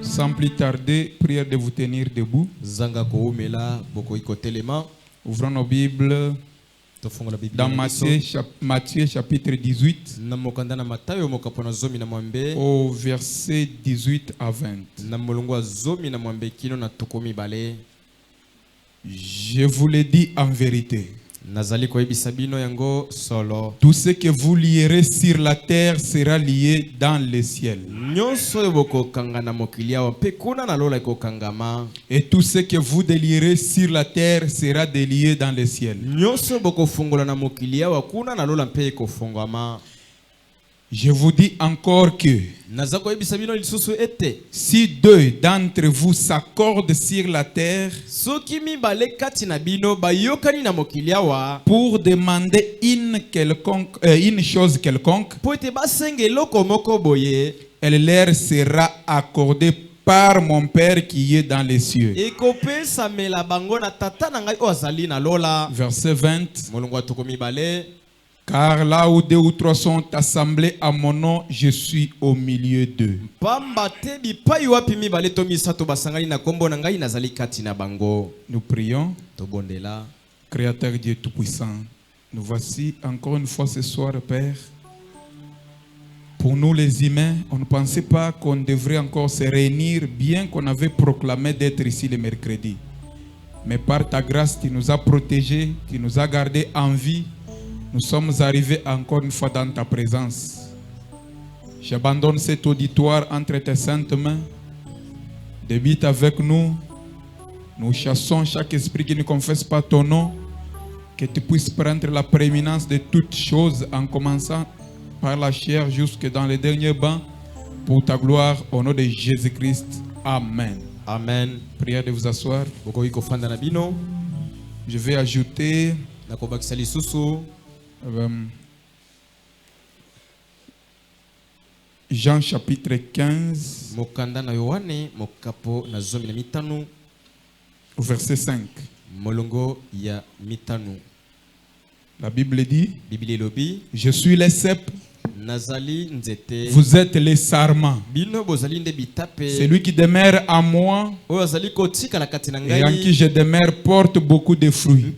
Sans plus tarder, prière de vous tenir debout. Ouvrons nos Bibles dans Matthieu chapitre 18 au verset 18 à 20. Je vous le dis en vérité. Tout ce que vous lierez sur la terre sera lié dans le ciel. Et tout ce que vous délierez sur la terre sera délié dans le ciel. Je vous dis encore que si deux d'entre vous s'accordent sur la terre pour demander une chose quelconque, elle leur sera accordée par mon Père qui est dans les cieux. Verset 20. Car là où deux ou trois sont assemblés à mon nom, je suis au milieu d'eux. Nous prions. Créateur Dieu Tout-Puissant, nous voici encore une fois ce soir, Père. Pour nous les humains, on ne pensait pas qu'on devrait encore se réunir, bien qu'on avait proclamé d'être ici le mercredi. Mais par ta grâce, tu nous as protégés, tu nous as gardés en vie. Nous sommes arrivés encore une fois dans ta présence. J'abandonne cet auditoire entre tes saintes mains. Débite avec nous. Nous chassons chaque esprit qui ne confesse pas ton nom. Que tu puisses prendre la prééminence de toutes choses en commençant par la chair jusque dans les derniers bancs. Pour ta gloire, au nom de Jésus-Christ. Amen. Amen. Prière de vous asseoir. Je vais ajouter Jean chapitre 15 verset 5. La Bible dit: je suis le cep, vous êtes les sarments. Celui qui demeure en moi et en qui je demeure porte beaucoup de fruits.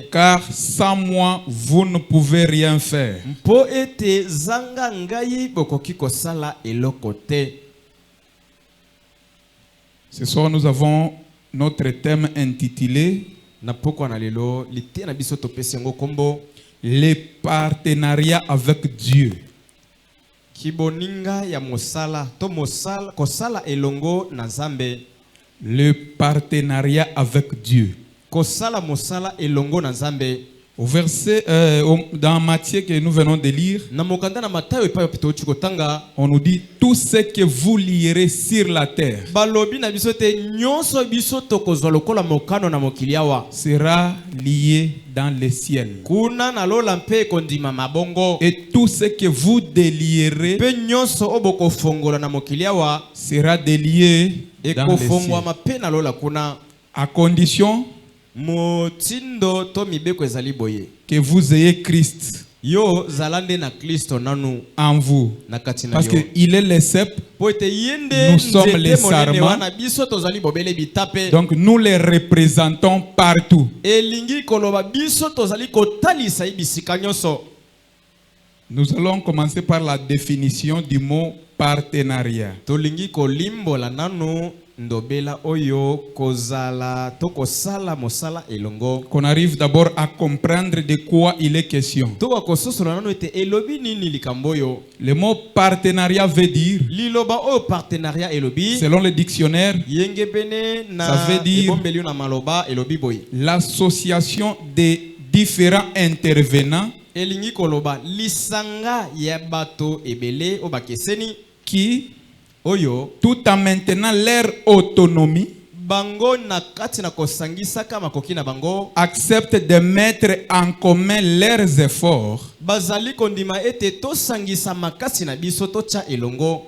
Car sans moi, vous ne pouvez rien faire. Ce soir, nous avons notre thème intitulé les partenariats avec Dieu. Le partenariat avec Dieu. Au verset dans Matthieu que nous venons de lire, on nous dit: tout ce que vous lierez sur la terre sera lié dans le ciel. Et tout ce que vous délierez sera délié dans le ciel. À condition que vous ayez Christ en vous. Parce qu'il est le cep, nous sommes les sarments. Donc nous les représentons partout. Nous allons commencer par la définition du mot partenariat. Qu'on arrive d'abord à comprendre de quoi il est question. Le mot partenariat veut dire, selon le dictionnaire, ça veut dire l'association des différents intervenants qui, tout en maintenant leur autonomie, acceptent de mettre en commun leurs efforts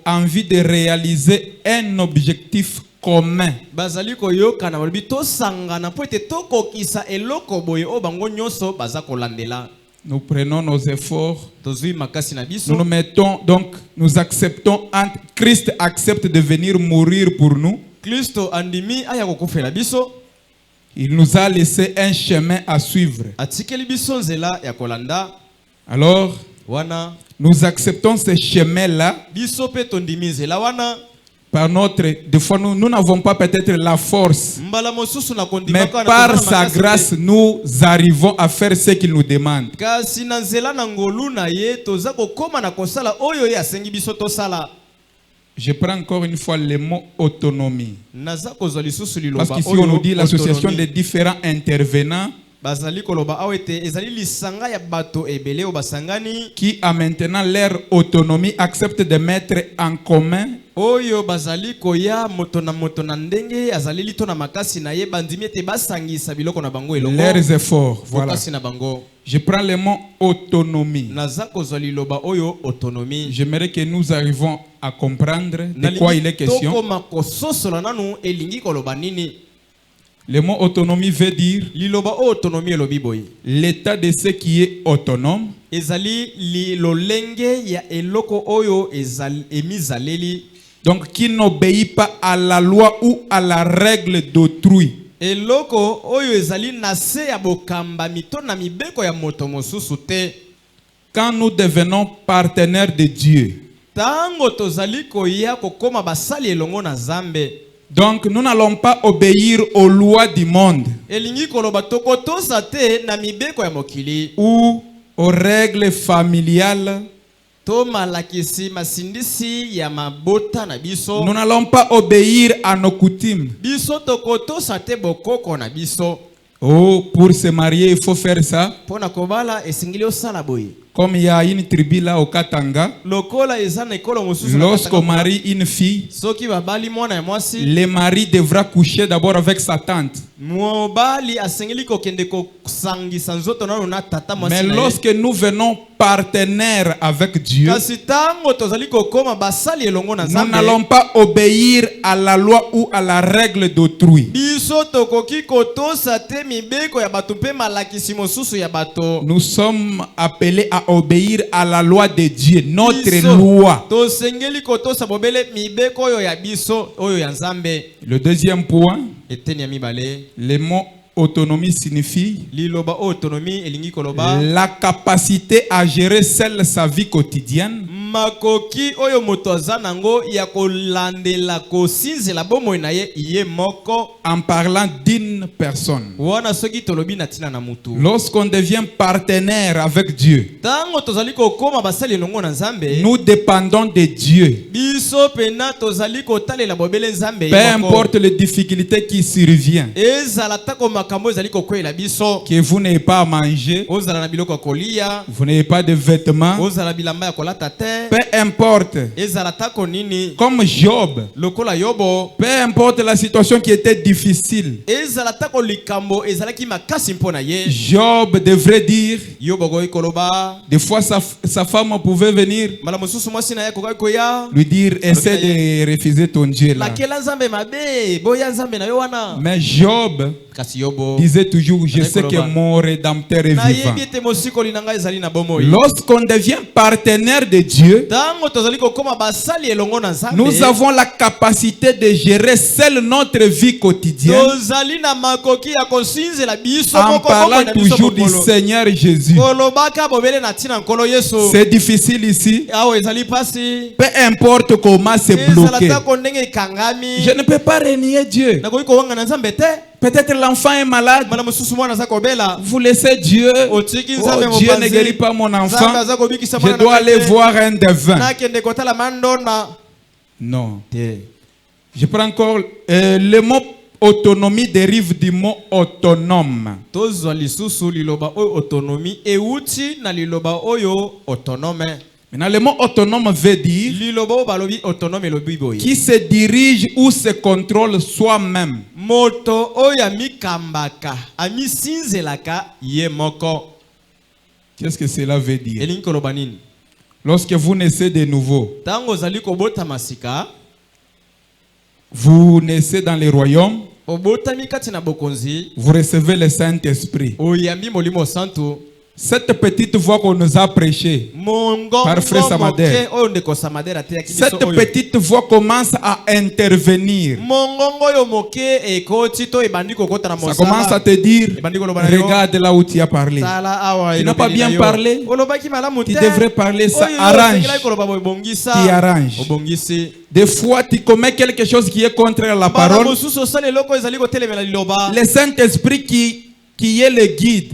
en vue de réaliser un objectif commun. Nous prenons nos efforts. tozui makasi na biso. Nous nous mettons, donc, nous acceptons, Christ accepte de venir mourir pour nous. Kristo andimi aya kokufela biso. Il nous a laissé un chemin à suivre. Atikeli biso nzela ya kolanda. Alors, Wana nous acceptons ce chemin-là. biso pe tondimi nzela wana. Par notre, des fois, nous n'avons pas peut-être la force. Mbala mosusu na kondima Mais kwa na par kozala sa makasi grâce, te. nous arrivons à faire ce qu'il nous demande. Kasi na nzela na ngolu na ye toza kokoma na kosala oyo ye asengi biso tosala. Je prends encore une fois le mot autonomie. Naza kozwa lisusu liloba Parce qu'ici, oyo on nous dit l'association autonomie. des différents intervenants Bazali koloba awete ezali lisanga ya bato ebele o basangani. qui, a maintenant leur autonomie, acceptent de mettre en commun Oyo bazali koya moto na ndenge azali lito na makasi na ye bandimi ete basangisa biloko na bango eloko. leurs efforts. Voilà. Makasi na bango. Je prends le mot autonomie. Naza kozwa liloba oyo autonomie. J'aimerais que nous arrivions à comprendre de quoi il est question. Tokoma kososola nanu elingi koloba nini. Le mot autonomie veut dire Liloba o autonomie elobi boy. l'état de ce qui est autonome, Ezali li lolenge ya eloko oyo ezali emizaleli. donc qui n'obéit pas à la loi ou à la règle d'autrui. Eloko oyo ezali nase ya bokamba mito na mibeko ya moto mosusu te. Quand nous devenons partenaires de Dieu, Tango tozali koya kokoma basali elongo na Zambe. donc nous n'allons pas obéir aux lois du monde Elingi koloba tokotosa te na mibeko ya mokili. ou aux règles familiales. To malakisi masindisi ya mabota na biso. Nous n'allons pas obéir à nos coutumes. Biso tokotosa te bokoko na biso. Oh, pour se marier, il faut faire ça. Pona kobala esingili osala boye. Comme il y a une tribu là au Katanga, Lokola ezana ekolo mosusu. lorsqu'on marie une fille, Soki babali mwana ya mwasi. le mari devra coucher d'abord avec sa tante. Mobali asengeli kokende kosangisa nzoto nano na tata mwasi. Mais na ye. lorsque nous venons partenaires avec Dieu, Kasi tango tozali kokoma basali elongo na nous Nzambe. n'allons pas obéir à la loi ou à la règle d'autrui. Biso tokoki kotosa te mibeko ya bato pe malakisi mosusu ya bato. Nous sommes appelés à obéir à la loi de Dieu, notre Biso loi. tosengeli kotosa bobele mibeko oyo ya biso oyo ya Nzambe. Le deuxième point, Eteni ya mibale. le mot autonomie signifie Liloba autonomie elingi koloba. la capacité à gérer seule sa vie quotidienne Makoki oyo moto aza nango ya kolandela kosinzela bomoi na ye iye moko. en parlant d'une personne. Wana soki tolobi na tina na mutu. Lorsqu'on devient partenaire avec Dieu, Tango tozali kokoma basali elongo na Nzambe. nous dépendons de Dieu. Biso pena tozali kotalela bobele Nzambe Peu ye moko. importe les difficultés qui surviennent, Ezala tako makambo ezali kokwela biso. que vous n'ayez pas à manger, Ozala na biloko ya kolia. vous n'ayez pas de vêtements, Ozala bilamba ya kolata te. peu importe. Ezala tako nini. Comme Job, Lokola Yobo. peu importe la situation qui était difficile, Ezala tako likambo ezalaki makasi mpona ye. Job devrait dire, Yobo goyi koloba. des fois sa femme pouvait venir Mala mosusu mwasi na ye kokai koya. lui dire, essaie de refuser ton Dieu là. Lakela Nzambe mabe. Boya Nzambe na yo wana. Mais Job Kasi Yobo. disait toujours, je sais que mon Rédempteur est Na vivant. yebi ete mosikoli na ngai ezali na bomoi. Lorsqu'on devient partenaire de Dieu, Tango tozali kokoma basali elongo na Nzambe. nous avons la capacité de gérer seule notre vie quotidienne tozali na makoki ya kosinzela biso en moko parlant na biso toujours du mokolo. Seigneur Jésus. Kolobaka bobele na tina nkolo Yesu. C'est difficile ici. Awo ezali pasi. Peu importe comment c'est Ezala bloqué. tako ndenge ekangami. Je ne peux pas renier Dieu. Nakoki kowanga na Nzambe te. Peut-être l'enfant est malade. Mala mosusu mwana aza kobela. Vous laissez Dieu. Otiki Oh, Nzambe Dieu ne mopanzi. guérit pas mon Nzambe enfant. aza kobikisa Je mwana dois na aller te. voir un devin. Nakende kotala mandona. Non. Te. Je prends encore le mot autonomie dérive du mot autonome. Tozwa lisusu liloba oyo autonomie euti na liloba oyo autonome. Maintenant, le mot autonome veut dire Liloba oyo balobi autonome elobi boye. qui se dirige ou se contrôle soi-même. Moto oyo amikambaka amisinzelaka ye moko. Qu'est-ce que cela veut dire? Elingi koloba nini? Lorsque vous naissez de nouveau, Tango ozali kobota masika, vous naissez dans le royaume, obotami kati na bokonzi, vous recevez le Saint-Esprit. oyambi molimo santu. Cette petite voix qu'on nous a prêchée, par Frère Samader, cette petite voix commence à intervenir. Ça commence à te dire, regarde là où tu as parlé. Tu n'as pas bien parlé. Tu devrais parler, ça arrange. Tu arranges. Des fois, tu commets quelque chose qui est contraire à la parole. Le Saint-Esprit qui est le guide.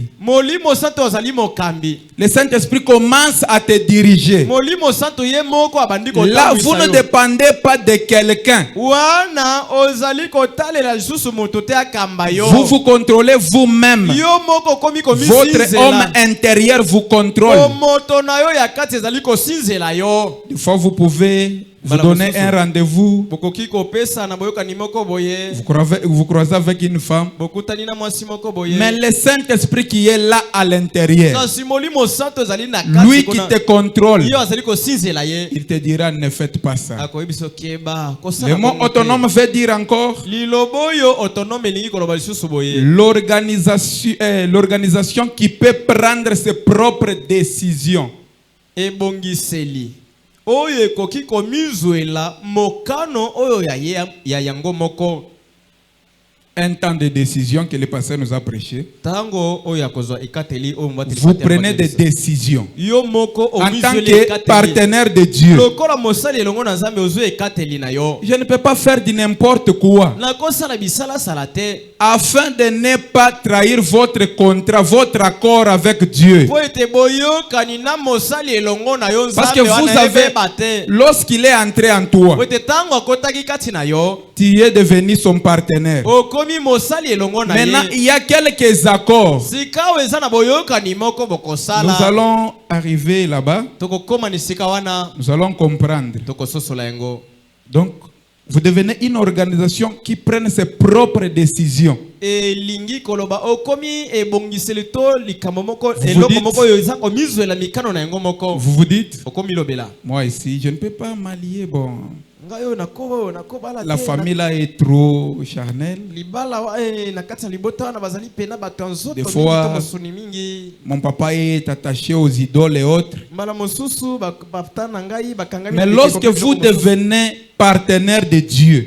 Le Saint-Esprit commence à te diriger. Là, vous ne dépendez pas de quelqu'un. Vous vous contrôlez vous-même. Votre homme intérieur vous contrôle. Des fois, vous pouvez vous donner un rendez-vous. Vous croisez avec une femme. Mais le Saint-Esprit qui est là à l'intérieur, lui qui te contrôle, il te dira ne faites pas ça. Le mot autonome veut dire encore l'organisation qui peut prendre ses propres décisions. Oyo ekoki komizwela mokano oyo ya yango moko. Un temps de décision que le pasteur nous a prêché. Vous prenez des décisions en tant que partenaire de Dieu. Je ne peux pas faire de n'importe quoi afin de ne pas trahir votre contrat, votre accord avec Dieu. Parce que vous avez, lorsqu'il est entré en toi, tu es devenu son partenaire. Maintenant, il y a quelques accords. Nous allons arriver là-bas. Nous allons comprendre. Donc, vous devenez une organisation qui prenne ses propres décisions. Vous vous dites, moi ici, je ne peux pas m'allier. Bon, la famille là est trop charnelle. Des fois, mon papa est attaché aux idoles et autres. Mais lorsque vous devenez partenaire de Dieu,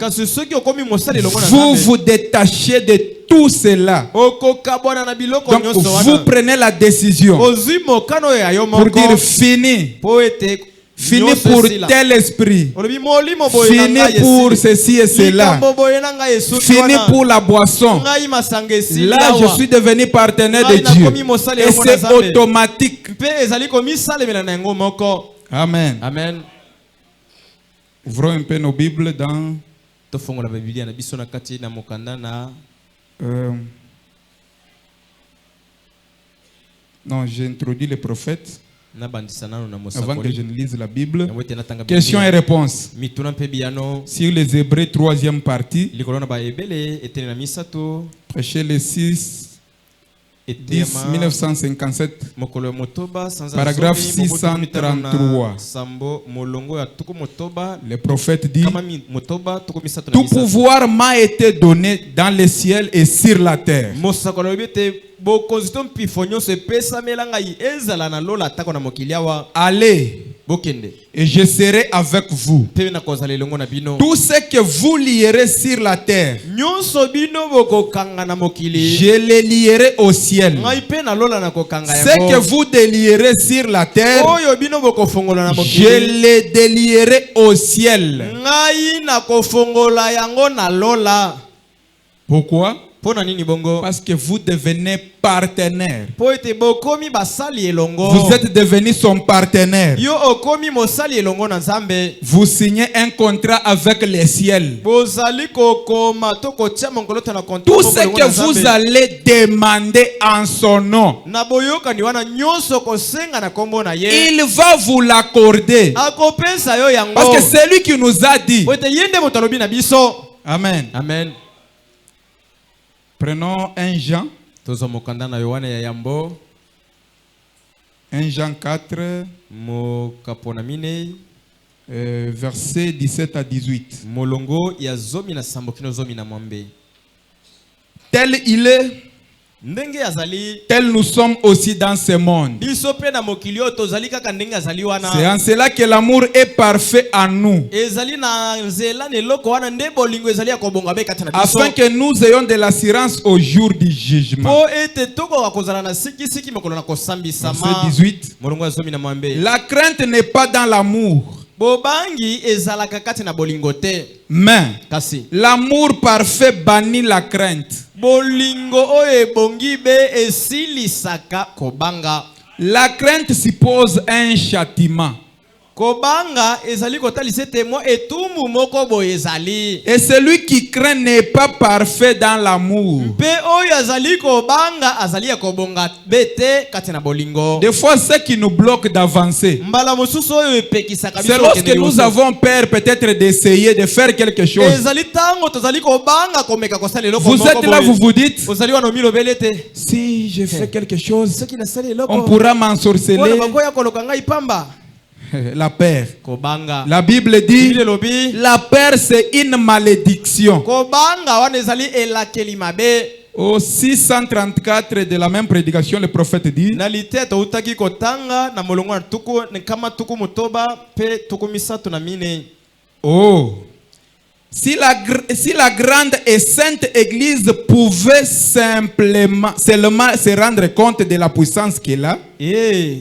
vous vous détachez de tout cela. Donc vous prenez la décision pour dire fini. Fini pour tel esprit. Fini pour ceci et cela. Fini pour la boisson. Là, je suis devenu partenaire de Dieu. Et c'est automatique. Amen. Amen. Ouvrons un peu nos Bibles dans non, j'ai introduit les prophètes avant que je ne lise la Bible. Questions et réponses sur les Hébreux, 3e partie. Prêcher les 6 10 1957, paragraphe 633. Le prophète dit: tout pouvoir m'a été donné dans le ciel et sur la terre. Allez, et je serai avec vous. Tout ce que vous lierez sur la terre, je les lierai au ciel. Ce que vous délierez sur la terre, je les délierai au ciel. Pourquoi? Parce que vous devenez partenaire. Vous êtes devenu son partenaire. Vous signez un contrat avec le ciel. Tout ce que vous allez demander en son nom, il va vous l'accorder. Parce que c'est lui qui nous a dit. Amen. Amen. Prenons 1 Jean. 1 Jean 4, versets 17 à 18. Tel il est, ndenge azali tels nous sommes aussi dans ce monde. biso pe na mokili oyo tozali kaka ndenge azali wana. C'est en cela que l'amour est parfait en nous, ezali na nzela na eloko wana nde bolingo ezali ya kobonga be kati na biso afin que nous ayons de l'assurance au jour du jugement. po ete tokoka kozala na sikisiki mokolo na kosambisama. Verset 18. molongo ya 12. La crainte n'est pas dans l'amour, bobangi ezalaka kati na bolingo te, mais kasi l'amour parfait bannit la crainte. bolingo oyo ebongi be esilisaka kobanga. La crainte suppose un châtiment. Kobanga ezali kotalisa ete mwa etumbu moko boye ezali. Et celui qui craint n'est pas parfait dans l'amour. Mpe oyo azali kobanga azali ya kobonga bete kati na bolingo. Des fois, ce qui nous bloque d'avancer, Mbala mosusu oyo epekisaka biso c'est lorsque nous avons peur peut-être d'essayer de faire quelque chose. ezali tango tozali kobanga komeka kosala eloko Vous moko êtes là, boye. vous vous dites, Ozali wana omilobele te. si je fais quelque chose, Soki nasali eloko on pourra m'ensorceler. wana bakoya koloka ngai pamba. La peur. Kobanga. La Bible dit, Bible lobi. la peur c'est une malédiction. Kobanga wana ezali elakeli mabe. Au 634 de la même prédication, le prophète dit, Na lite toutaki kotanga na molongo na tuku kama tuku mutoba pe tuku misato na mine. oh, si la grande et sainte église pouvait seulement se rendre compte de la puissance qu'elle a,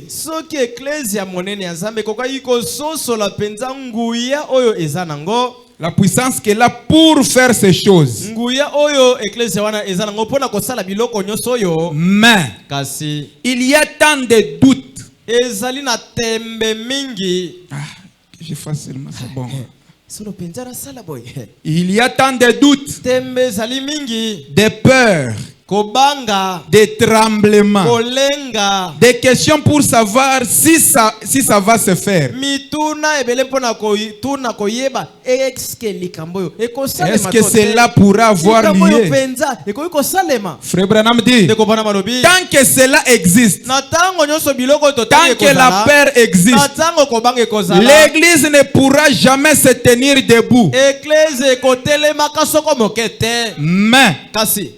Soki ecclesia monene ya Nzambe kokai kososola penza nguya oyo eza nango. la puissance qu'elle a pour faire ces choses. Nguya oyo ecclesia wana eza nango pona kosala biloko nyonso oyo. Mais Kasi il y a tant de doutes. ezali na tembe mingi. Ah, que je fasse seulement ça. Bon. Solo penza na sala boy. Il y a tant de doutes, Tembe ezali mingi. de peurs, Kobanga. de tremblements, Kolenga. des questions pour savoir si ça va se faire. Mituna ebele mpona koituna koyeba eske likambo yo ekosalema. Est-ce que cela pourra avoir lieu? penza ekoki kosalema. Frère Branham dit, Ndeko bana malobi. tant que cela existe, Na tango nyonso biloko tant que la peur Na existe, tango kobanga ekozala. l'église ne pourra jamais se tenir debout. Ekleze ekotelemaka soko moke te. Mais Kasi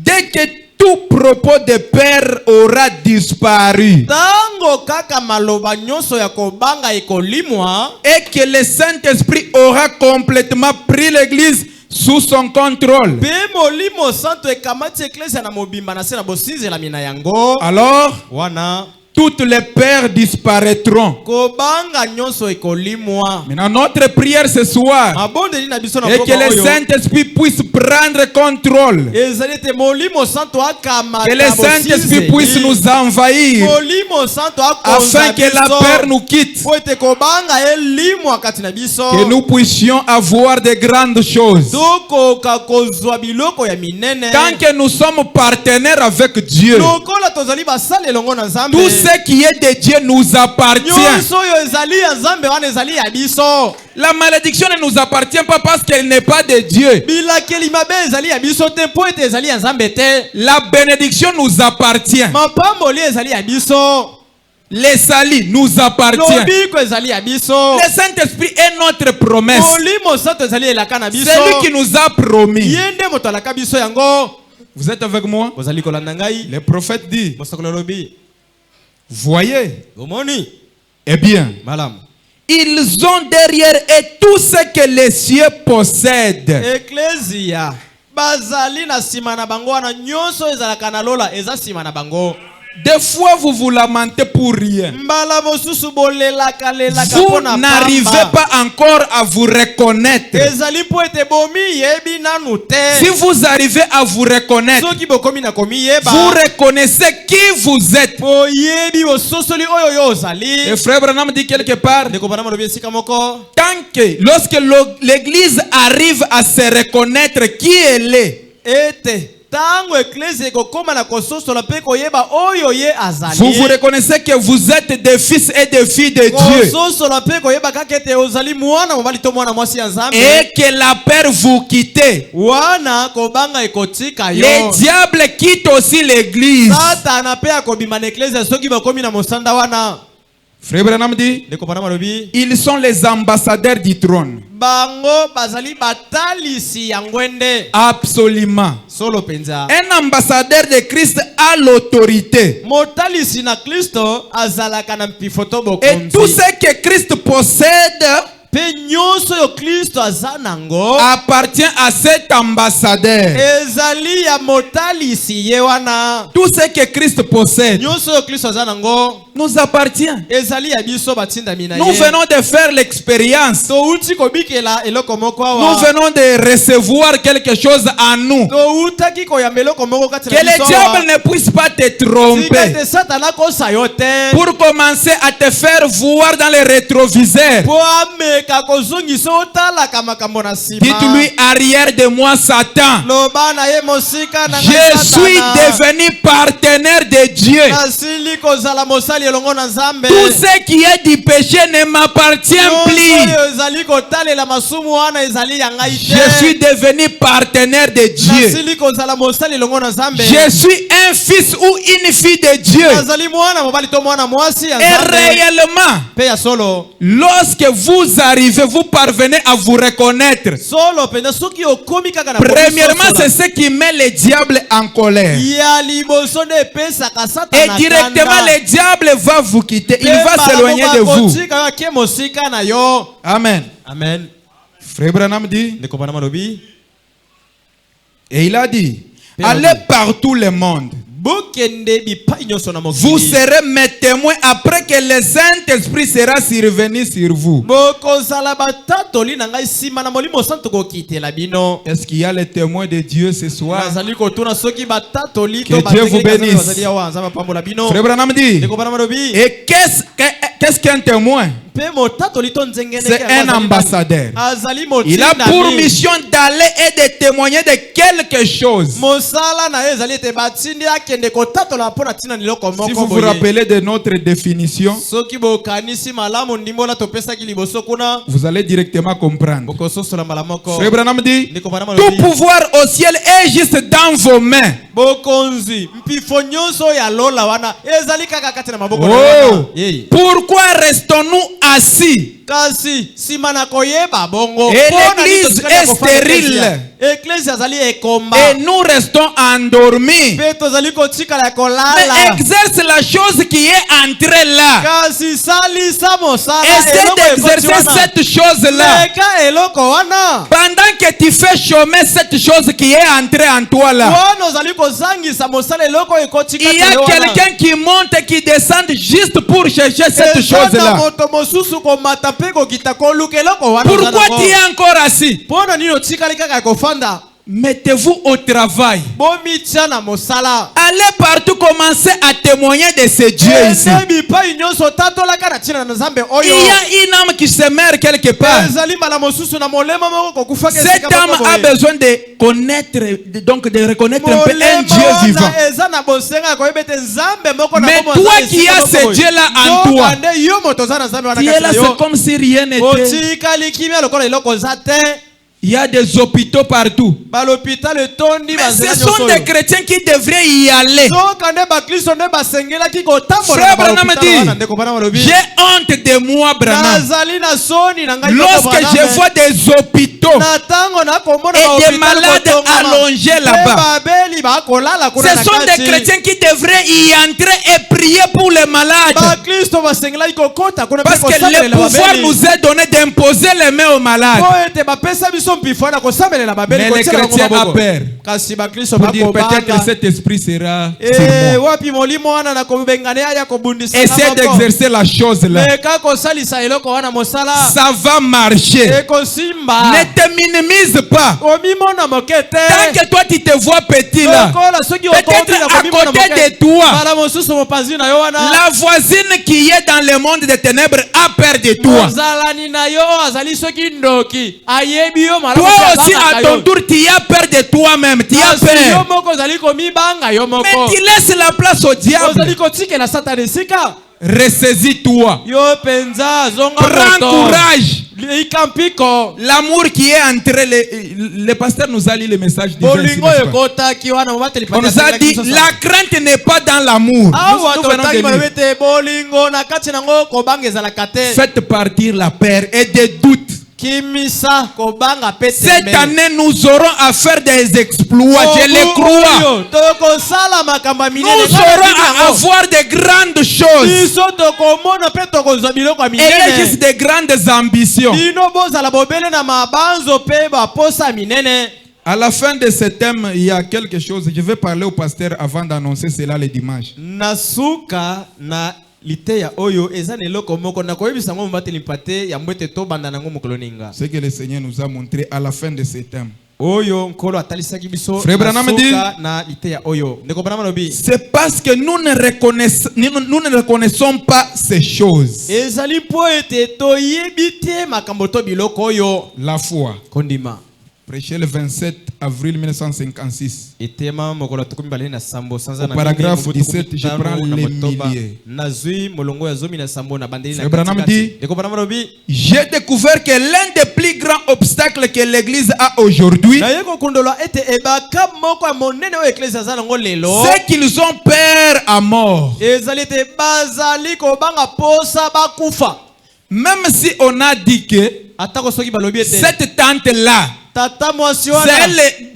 dès que tout propos de peur aura disparu tango kaka maloba nyonso ya kobanga ekolimwa. et que le Saint-Esprit aura complètement pris l'église sous son contrôle, Pe molimo santo ekamati eklezia na mobimba na se na bosinzela mina yango. alors Wana toutes les peurs disparaîtront. kobanga nyonso ekolimwa. Maintenant, notre prière ce soir Mabondeli na biso na est que mboka le oyo. Saint-Esprit puisse prendre contrôle, Ezali ete molimo santo akamata que le Saint-Esprit puisse nous envahir molimo santo afin que la peur nous quitte, po ete kobanga elimwa kati na biso. que nous puissions avoir de grandes choses. Tokoka kozwa biloko ya minene. Tant que nous sommes partenaires avec Dieu, lokola tozali basala elongo na Nzambe. tout ce qui est de Dieu nous appartient. nyonso oyo ezali ya Nzambe wana ezali ya biso. La malédiction ne nous appartient pas parce qu'elle n'est pas de Dieu. bilakeli mabe ezali ya biso te po ete ezali ya Nzambe te. La bénédiction nous appartient. mapamboli ezali ya biso. Les salis nous appartient. lobiko ezali ya biso. Le Saint-Esprit est notre promesse. molimo santo ezali elaka na biso. C'est lui qui nous a promis. ye nde moto alaka biso yango. Vous êtes avec moi? ozali kolanda ngai. Le prophète dit, mosakolo lobi. voyez, omoni. eh bien, malamu. ils ont derrière eux tout ce que les cieux possèdent. Ecclesia bazali na sima na bango wana nyonso ezalaka na lola eza sima na bango. Des fois, vous vous lamentez pour rien. mbala mosusu bolelaka lelaka Vous mpona n'arrivez pas encore à vous reconnaître. ezali po ete bomi yebi nanu te. Si vous arrivez à vous reconnaître, soki bokomi na komi yeba. vous reconnaissez qui vous êtes. po yebi ososoli oyo yo ozali. Et frère Branham dit quelque part, ndeko bana malobi esika moko. tant que lorsque l'église arrive à se reconnaître qui elle est, ete tango eklezia ekokoma na kososola mpe koyeba oyo ye azali. vous vous reconnaissez que vous êtes des fils et des filles de Dieu. kososola mpe koyeba kaka ete ozali mwana mobali to mwana mwasi ya Nzambe. Et que la peur vous quitte. wana kobanga ekotika yo. Les diables quittent aussi l'église. satana mpe akobima na eklezia soki bakomi na mosanda wana. Frère Branham dit, ndeko Branham alobi ils sont les ambassadeurs du trône. bango bazali batalisi ya ngwende. Absolument. Solo penza Un ambassadeur de Christ a l'autorité. motalisi na Kristo azalaka na mpifoto Et bokonzi. tout ce que Christ possède Pe nyonso yo Kristo azanango appartient à cet ambassadeur. ezali ya motalisi ye wana. Tout ce que Christ possède Nyonso yo Kristo azanango nous appartient. ezali ya biso batindami na Nous ye. venons de faire l'expérience. Touti kobikela eloko moko Nous awa. venons de recevoir quelque chose en nous. Toutaki koyamba eloko moko kati Que na le biso diable awa. ne puisse pas te Tika tromper. te satana kosa yo te. Pour commencer à te faire voir dans les rétroviseurs. Po ameka kozongisa otalaka makambo na nsima. Dites-lui arrière de moi Satan. Loba na ye mosika na Je ngai suis Satana. devenu partenaire de Dieu. Nasili kozala mosali elongo na Nzambe. Tout ce qui est du péché ne m'appartient Nyonso plus. oyo ezali kotalela masumu wana ezali ya ngai te. Je suis devenu partenaire de Dieu. Nasili kozala mosali elongo na Nzambe. Je suis un fils ou une fille de Dieu. Nazali mwana mobali to mwana mwasi ya Et Nzambe. réellement, Pe ya solo. lorsque vous arrivez, vous parvenez à vous reconnaître. Solo penda soki okomi kaka na Premièrement, c'est ce qui met le diable en colère. ya liboso nde epesaka Et satana directement, le diable va vous quitter. Il va s'éloigner de vous. ke mosika na yo. Amen. Amen. Frère Branham dit, Ndeko Branham alobi et il a dit, allez partout le monde. bokende bipai nyonso na Vous mokili. serez mes témoins après que le Saint-Esprit sera survenu sur vous. bokozala batatoli na ngai nsima na molimo santo kokitela bino. Est-ce qu'il y a les témoins de Dieu ce soir? nazali kotuna soki batatoli Que to Dieu vous bazali bénisse. bazali awa nzambe apambola bino. Frère Branham dit, Ndeko Branham alobi et qu'est-ce qu'un témoin? pe motatoli to nzengene C'est un ambassadeur. azali Il a pour motindami. mission d'aller et de témoigner de quelque chose. mosala na ye ezali ete batindi akende kotatola mpo na ntina na eloko Si moko vous vous boye. rappelez de notre définition, soki bokanisi malamu ndimbola topesaki liboso kuna vous allez directement comprendre. bokososola mbala moko. Frère Branham dit, Ndeko Branham tout alobi pouvoir au ciel est juste dans vos mains. bokonzi mpifo nyonso ya lola wana ezali kaka kati na maboko na Oh, wana. Yei. pourquoi restons-nous assis? kasi nsima na koyeba bongo Et mpo na l'église nini totikali ya est kofanda stérile. eklesia? Eklesia azali ekomba Et nous restons endormis. mpe tozali kotikala ya Mais kolala. exerce la chose qui est entrée là. kasi salisa mosala Essaie eloko ekoti d'exercer wana. cette chose-là. leka eloko wana Pendant que tu fais chômer cette chose qui est entrée en toi là. wana ozali kozangisa mosala eloko ekoti Il y kati a na yo wana. quelqu'un qui monte, qui descend juste pour chercher cette Eza na chose-là. moto mosusu komata mpe kokita koluka eloko wana oza Pourquoi nango. tu es encore assis? mpo na nini otikali kaka ya kofanda. Mettez-vous au travail. bomitia na mosala. Allez partout commencer à témoigner de ce Dieu ici. ende bipai nyonso tatolaka na ntina na Nzambe Il oyo. y a une âme qui se meurt quelque part. ezali mbala mosusu na molema moko kokufaka Cette âme a besoin de connaître, donc de reconnaître un peu un Dieu vivant. eza na bosenga ya koyeba ete Nzambe moko na Mais bomoi toi aza qui esika as moko ce boye. Dieu-là en Soka toi, nde yo moto oza na Nzambe wana tu es kati là, na yo. c'est comme si rien n'était. otikali kimia lokola eloko oza te. Il y a des hôpitaux partout. balopitalo etondi Mais banzela ce nyonso sont oyo. des chrétiens qui devraient y aller. soka nde bakristo nde basengelaki kotambola Frère na Branham balopitalo wana. dit, Ndeko Branham alobi j'ai honte de moi, Branham. nazali na soni na ngai Lorsque je vois des hôpitaux na ntango nakomona et des malades allongés là-bas, babeli bakolala kuna ce na sont des kati. chrétiens qui devraient y entrer et prier pour les malades. bakristo basengelaki kokota kuna mpe Parce que le kosabelela pouvoir babeli. nous est donné d'imposer les mains aux malades. po ete bapesa biso mpifo wana kosabelela babeli Mais les kotiela bango chrétiens maboko. ont peur. kasi bakristo Pour dire peut-être bakobanga cet esprit sera sur moi. wapi molimo wana na kobengana aya kobundisa Essaie d'exercer la chose là. meka kosalisa eloko wana mosala Ça va marcher. ekosimba. Ne te minimise pas. omimona moke te. Tant que toi tu te vois petit là, lokola soki peut-être à côté de toi, bala mosusu mopanzi na yo wana la voisine qui est dans le monde des ténèbres a peur de toi. mozalani na yo azali soki ndoki ayebi yo malamu Toi te aussi abangaka à yo. ton tour, tu as peur de toi-même. Tu as Kasi yo peur. moko ozali komibanga yo Mais moko tu laisses la place au diable. ozali kotikela satana esika Ressaisis-toi. yo penza zonga Prends moto courage. Ikampiko. L'amour qui est entre les pasteurs nous a lu le message divin. Bolingo ekotaki wana mobate On nous a dit la crainte n'est pas dans l'amour. Nous venons de lire. Bolingo na kati nango kobangeza la kate. Faites partir la peur et des doutes. Kimisa kobanga pete. Cette année, nous aurons à faire des exploits. Je le crois. Nous aurons à avoir de grandes choses. Et juste de grandes ambitions. À la fin de ce thème, il y a quelque chose. Je vais parler au pasteur avant d'annoncer cela le dimanche. Nasuka na liteya oyo ezane loko moko na koyebisa ngo mbateli mpate ya mbwete to banda nango mokoloninga. Ce que le Seigneur nous a montré à la fin de ce thème. Oyo nkolo atalisaki biso. Frère Branham dit, na liteya oyo. Ndeko Branham lobi. C'est parce que nous ne reconnaissons pas ces choses. Ezali po ete to yebite makambo to biloko oyo. La foi. Kondima. Prêché le 27 avril 1956. Au paragraphe 17, je prends les milliers. Frère Branham dit, j'ai découvert que l'un des plus grands obstacles que l'Église a aujourd'hui, c'est qu'ils ont peur à mort. Même si on a dit que cette tante-là,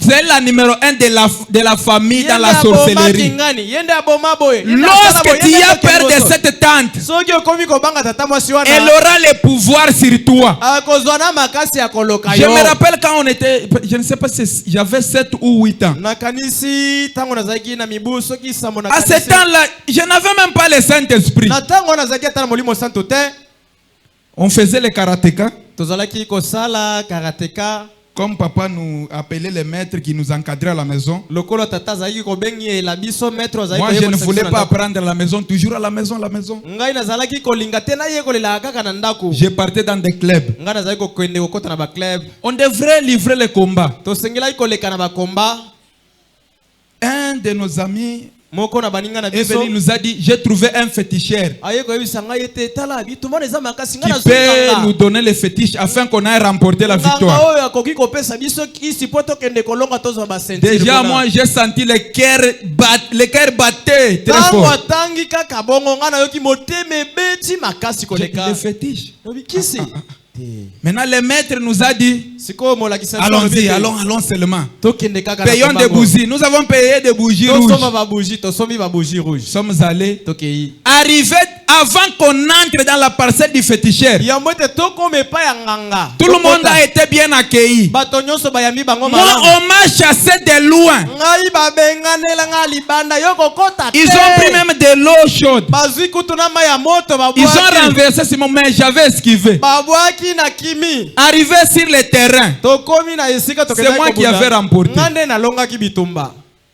c'est la numéro 1 de la famille dans la sorcellerie. Lorsque tu as peur de cette tante, elle aura le pouvoir sur toi. Je me rappelle quand on était, je ne sais pas si j'avais 7 ou 8 ans. À ce temps-là, je n'avais même pas le Saint-Esprit. On faisait le karatéka. Comme papa nous appelait les maîtres qui nous encadraient à la maison. Moi, je ne voulais pas apprendre à la maison, toujours à la maison, Je partais dans des clubs. On devrait livrer les combats. Un de nos amis nous a dit, j'ai trouvé un féticheur qui peut nous donner les fétiches afin qu'on aille remporter la victoire. Déjà moi j'ai senti le cœur battait très fort. Les fétiches. Maintenant le maître nous a dit, allons-y, allons seulement. Payons des bougies. Nous avons payé des bougies rouges. Nous sommes allés. Arrivé avant qu'on entre dans la parcelle du féticheur. Tout le monde a été bien accueilli. Moi, on m'a chassé de loin. Ils ont pris même de l'eau chaude. Ils ont renversé sur moi, mais j'avais esquivé. Arrivé sur le terrain, c'est moi qui avais remporté.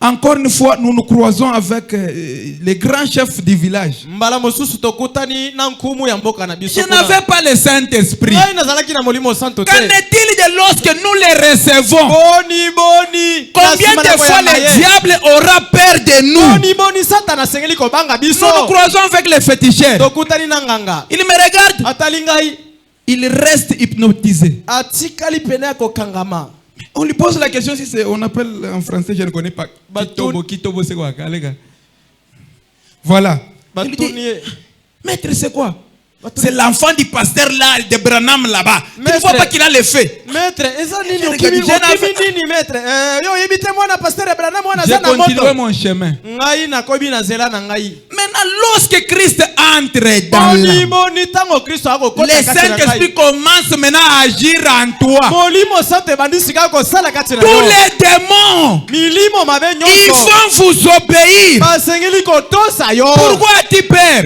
Encore une fois, nous nous croisons avec les grands chefs du village. Je n'avais pas le Saint-Esprit. Qu'en est-il de lorsque nous les recevons? Combien de fois le diable aura peur de nous? Nous nous croisons avec les féticheurs. Il me regarde. Il reste hypnotisé. On lui pose la question si c'est, on appelle en français, je ne connais pas. Kitobo, c'est quoi? Voilà. Il dit, maître, c'est quoi? C'est l'enfant du pasteur là, de Branham là-bas. Tu ne vois pas qu'il a les faits. Maître, j'ai continué mon chemin. Maintenant, lorsque Christ entre dans l'âme, le Saint-Esprit commence maintenant à agir en toi. Tous les démons, ils vont vous obéir. Pourquoi as-tu peur?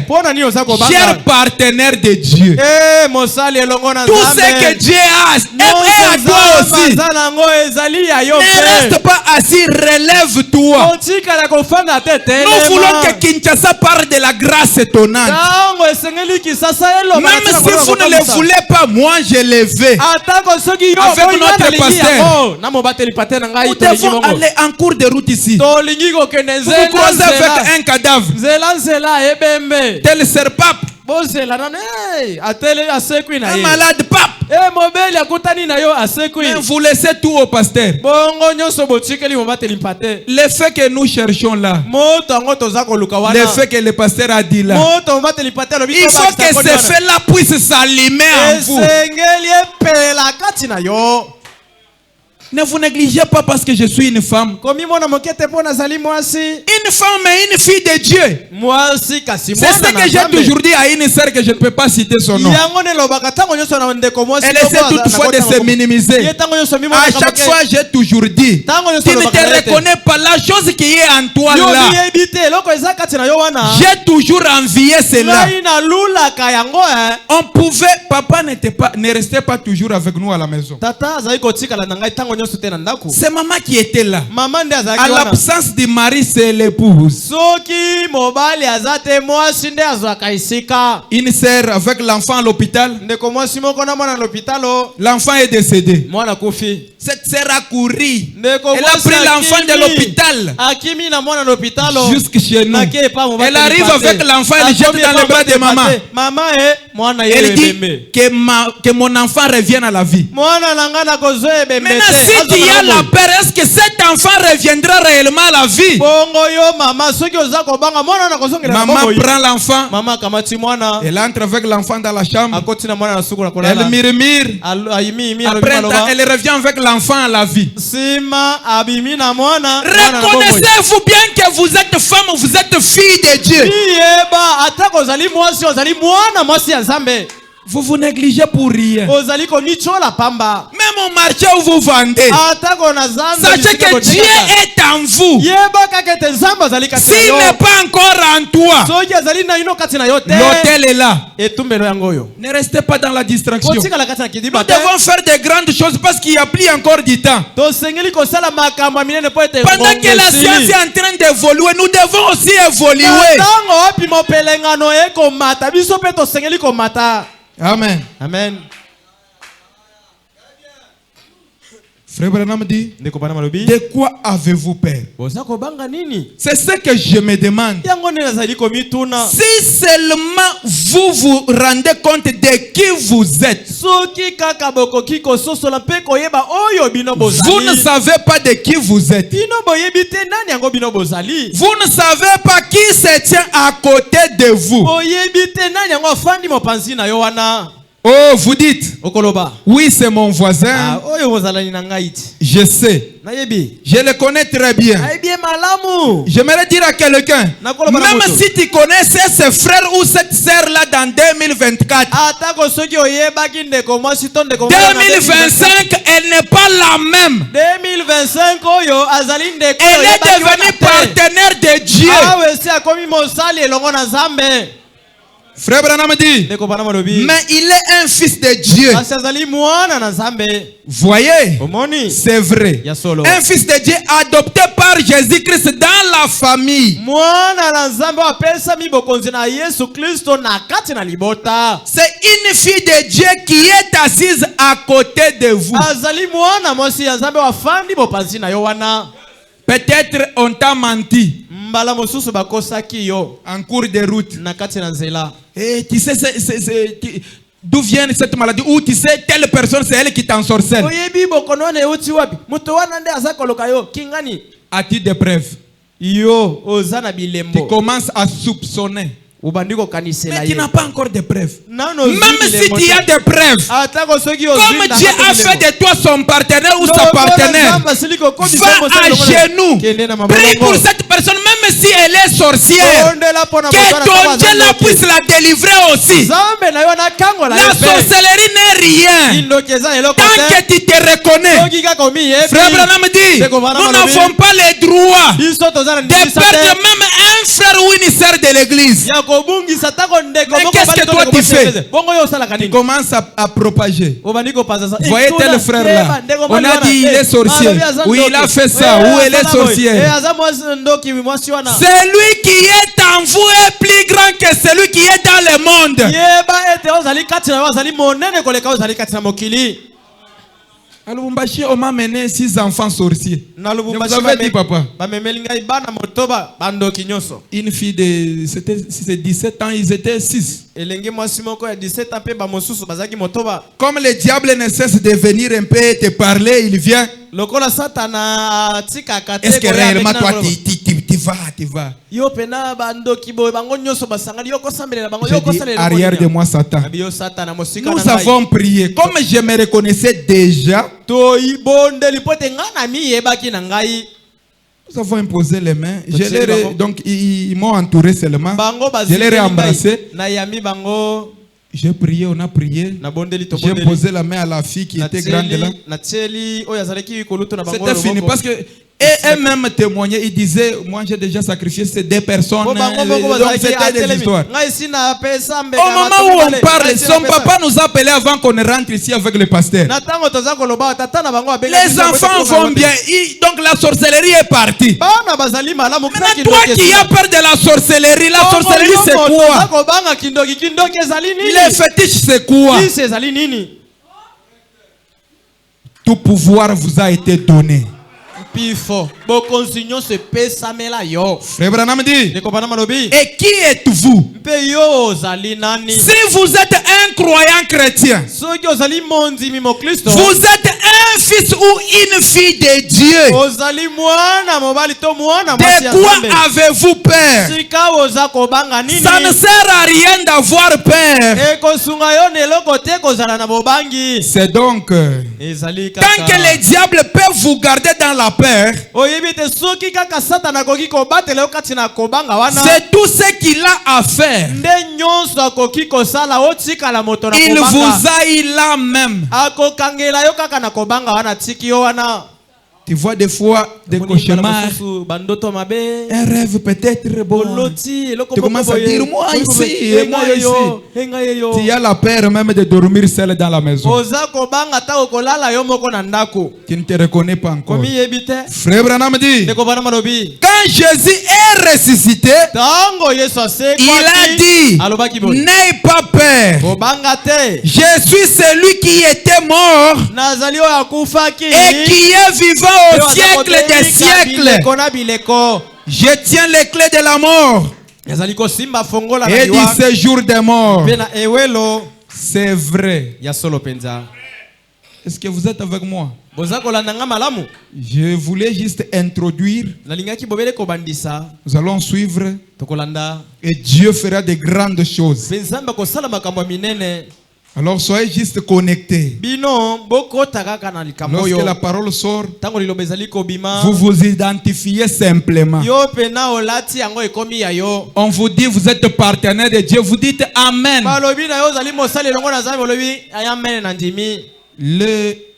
Cher partenaire de Dieu, tout ce que Dieu a est à toi aussi. Ne reste pas assis, relève-toi. Nous voulons que Kinshasa parle de la grâce étonnante. Même si vous ne le voulez pas, moi je le vais. Avec notre pasteur, nous devons aller en cours de route ici. Vous vous croisez avec un cadavre. Tel serpent. bozela nana atele asekwi na Un ye malade, pape. mobeli akutani na yo asekwi Mais vous laissez tout au pasteur. bongo nyonso botikeli mobateli mpate Le fait que nous cherchons là, moto yango toza koluka le wana fait que le pasteur a dit là, moto mobateli mpate alobi il faut que ce fait-là puisse s'allumer en vous. esengeli epela kati na yo. Ne vous négligez pas parce que je suis une femme. komi mwana mokete mpo nazali mwasi Une femme et une fille de Dieu. mwasi kasi C'est ce que j'ai toujours dit à une sœur que je ne peux pas citer son nom. yango nelobaka ntango nyonso na ndeko mwasi Elle essaie toutefois de se minimiser. ye ntango nyonso À chaque fois, j'ai toujours dit, tu ne te reconnais pas la chose qui est en toi yo là. miyebi te eloko eza kati na yo wana J'ai toujours envié cela. ngai nalulaka yango On pouvait, papa ne restait pas toujours avec nous à la maison. tata azali kotikala na ngai ntango nyonso te na ndako C'est maman qui était là. mama nde À azalaki wana l'absence du mari, c'est l'épouse. soki mobali aza te mwasi nde azwaka esika Une sœur avec l'enfant à l'hôpital. ndeko mwasi moko na mwana na lopitalo L'enfant est décédé. mwana kufi Cette sœur a couru. ndeko Elle a mwasi pris l'enfant de akimi. l'hôpital akimi na mwana na lopitalo jusque chez nous. Nake pa mobali Elle arrive pate. avec l'enfant, elle jette Akomi dans les pa bras de pate. maman. Mama mwana ye Elle dit ebembe que mon enfant revienne à la vie. mwana na nga nakozwa ebembe Maintenant, te. si tu Azwa as na la boye. peur, est-ce que cet enfant reviendra réellement à la vie? bongo yo mama soki oza kobanga mwana na kozongela na Maman bomoi. prend l'enfant, mama akamati mwana elle entre avec l'enfant dans la chambre, akoti na mwana na suku na elle kolala murmure. ayimi alobi Après, maloba elle revient avec l'enfant à la vie. sima abimi na mwana mwana na bomoi. Reconnaissez-vous bien que vous êtes femme, vous êtes fille de Dieu. iyeba atako ozali mwasi ozali mwana mwasi ya nzambe Vous vous négligez pour rien. ozali konichola pamba Même au marché où vous vendez, atako na zamba sachez que Dieu est en vous. yeba kaka ete nzambe azali kati na S'il yo n'est pas encore en toi, soki azali na ino kati na yo te l'hôtel est là. etumbelo yango oyo Ne restez pas dans la distraction. kotikala kati na Nous kidiba te devons faire de grandes choses parce qu'il n'y a plus encore du temps. tosengeli kosala makambo ya minene mpo ete Pendant que la science est en train d'évoluer, nous devons aussi évoluer. ntango opi mopelengano ekomata biso mpe tosengeli komata Amen. amen Frère Branham dit, ndeko bana malobi de quoi avez-vous peur? boza kobanga nini C'est ce que je me demande. yango nde nazali komituna Si seulement vous vous rendez compte de qui vous êtes, soki kaka bokoki kososola mpe koyeba oyo bino vous ne bozali savez pas de qui vous êtes. bino boyebi te nani yango bino bozali Vous ne savez pas qui se tient à côté de vous. boyebi te nani yango afandi mopanzi na yo wana Oh, vous dites, okoloba oui, c'est mon voisin. oyo bozalani na ngai ti Je sais. nayebi Je le connais très bien. nayebi ye malamu J'aimerais dire à quelqu'un, même si tu connaissais ce frère ou cette sœur-là dans 2024, atako soki oyebaki ndeko mwasi to ndeko mwana na 2025, elle n'est pas la même. 2025 oyo azali ndeko Elle est oyebaki wana devenue te. partenaire de Dieu. awe esi akomi mosali elongo na nzambe Frère Branham dit, ndeko bana malobi mais il est un fils de Dieu. kasi azali mwana na nzambe Voyez, omoni c'est vrai. ya solo Un fils de Dieu adopté par Jésus-Christ dans la famille. mwana na nzambe oyo apesami bokonzi na yesu kristo na kati na libota C'est une fille de Dieu qui est assise à côté de vous. azali mwana mwasi ya nzambe oyo afandi bopanzi na yo wana Peut-être on t'a menti mbala mosusu bakosaki yo en cours de route. na kati na nzela Et tu sais, d'où vient cette maladie? Ou tu sais, telle personne, c'est elle qui t'ensorcelle. oyebi bokono wana euti wapi moto wana nde aza koloka yo kingani As-tu des preuves? yo oza na Tu bilembo commences à soupçonner. obandi kokanisela Mais tu ye n'as pas encore de preuves. nano Même si tu as des preuves, atako soki comme Dieu a fait de toi son partenaire ou sa partenaire, va à genoux, prie pour cette personne, même si elle est sorcière, que ton Dieu la puisse la délivrer aussi. La sorcellerie n'est rien. Tant que tu te reconnais, Frère Branham dit, nous n'avons pas le droit de perdre même un frère ou une sœur de l'église. Mais qu'est-ce que toi tu fais? Tu commences à propager. Voyez tel frère là, on a dit il est sorcier, ou il a fait ça, ou elle est sorcière. Celui qui est en vous est plus grand que celui qui est dans le monde. À Lubumbashi, on m'a mené 6 enfants sorciers. Na Je Lubumbashi vous avais dit, papa. bamemeli ngai bana motoba bandoki nyonso. Une fille de c'est 17 ans, ils étaient 6. Elenge mwasi moko ya 17 ans pe ba mosusu bazaki motoba. Comme le diable ne cesse de venir un peu te parler, il vient. Lokola satana tika kate. Est-ce que réellement toi tu vas? Yo pena bandoki boy bango nyonso basangani yo kosambelela bango J'ai yo dit, kosalela. arrière de moi Satan. Yo satana mosika Nous na ngai. avons prié. Comme je me reconnaissais déjà, To ibondeli pote ngana mi yebaki na ngai. nous avons imposé les mains. Bango. Donc ils m'ont entouré seulement. Bango Je les ai embrassés. na yami bango. J'ai prié, on a prié. Na bondeli to J'ai bondeli. posé la main à la fille qui était grande là. Na tseli oya zaleki koluto na bango. C'était fini parce que et même témoignaient, ils disaient, moi j'ai déjà sacrifié ces 2 personnes. Donc c'était des histoires. Au moment où on parle, son papa nous a appelé avant qu'on rentre ici avec le pasteur. Les enfants vont bien. Donc la sorcellerie est partie. Maintenant, toi qui as peur de la sorcellerie c'est quoi? Les fétiches c'est quoi? Tout pouvoir vous a été donné. Frère Branham dit, et qui êtes-vous? Si vous êtes un croyant chrétien, vous êtes un fils ou une fille de Dieu, de quoi avez-vous peur? Ça ne sert à rien d'avoir peur. C'est donc, tant que le diable peut vous garder dans la peur, c'est tout ce qu'il a à faire. Il vous aille là même. Tu vois des fois des cauchemars, un rêve peut-être bon. Tu commences à dire moi ici, et moi ici. Tu as la peur même de dormir seul dans la maison. Tu ne te reconnais pas encore. Frère Branham dit, quand Jésus est ressuscité, il a dit, n'aie pas peur. Je suis celui qui était mort et qui est vivant au siècle des siècles. Je tiens les clés de la mort et du séjour des morts. C'est vrai. Est-ce que vous êtes avec moi? Je voulais juste introduire. Nous allons suivre et Dieu fera de grandes choses. Alors soyez juste connectés. Lorsque la parole sort, vous vous identifiez simplement. On vous dit vous êtes partenaire de Dieu, vous dites Amen.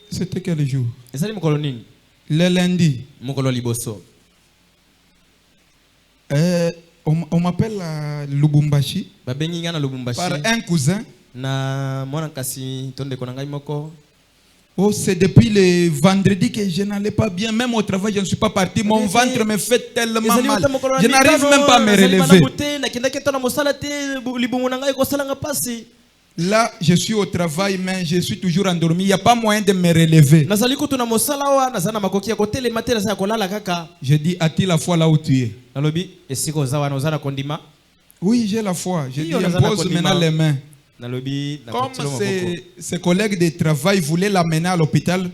C'était quel jour? Le lundi. On m'appelle à Lubumbashi par un cousin. Oh, c'est depuis le vendredi que je n'allais pas bien. Même au travail, je ne suis pas parti. Mon ventre me fait tellement mal. Je n'arrive même pas à me relever. Là, je suis au travail, mais je suis toujours endormi. Il n'y a pas moyen de me relever. Je dis, as-tu la foi là où tu es? Oui, j'ai la foi. Je dis, impose maintenant les mains. Comme ses collègues de travail voulaient l'amener à l'hôpital,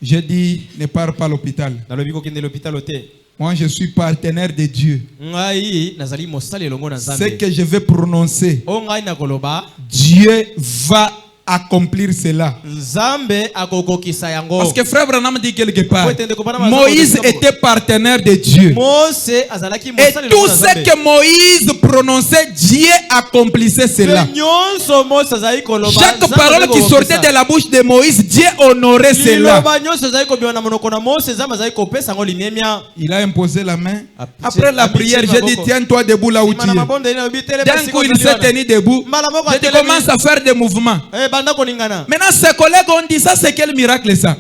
j'ai dit, ne pars pas à l'hôpital. Moi, je suis partenaire de Dieu. Ce que je vais prononcer, Dieu va accomplir cela. Parce que frère Branham dit quelque part, Moïse était partenaire de Dieu. Et tout ce que Moïse prononçait, Dieu accomplissait cela. Chaque parole qui sortait de la bouche de Moïse, Dieu honorait cela. Il a imposé la main. Après la prière, j'ai dit, tiens-toi debout là où tu es. D'un coup, il s'est tenu debout. J'ai dit, commence à faire des mouvements. Maintenant, ses collègues ont dit, ça c'est quel miracle ça?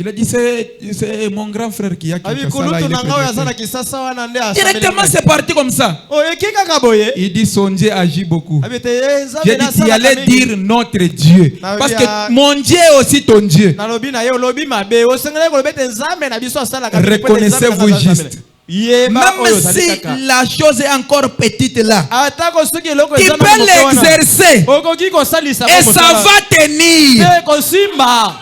Il a dit c'est mon grand frère qui a Abi Kinshasa là, kulutu il est nanga oyo aza na prédicateur. Kisasa wana nde asambeli Directement ngai. c'est parti comme ça. Oyeki kaka boye. Il dit son Dieu agit beaucoup. Abi te Nzambe J'ai dit tu nasalaka allais mingi. dire notre Dieu. Na Parce bia- que mon Dieu est aussi ton Dieu. Nalobi na ye olobi mabe osengeli kolobi ete Nzambe na biso asalaka mingi, po ete Reconnaissez-vous Nzambe na juste. Yeba oyo Même ozali si kaka. la chose est encore petite là, Atako soki eloko tu eza na peux moke wana, l'exercer okoki kosalisa et moko ça mosala. va tenir. Te kosimba.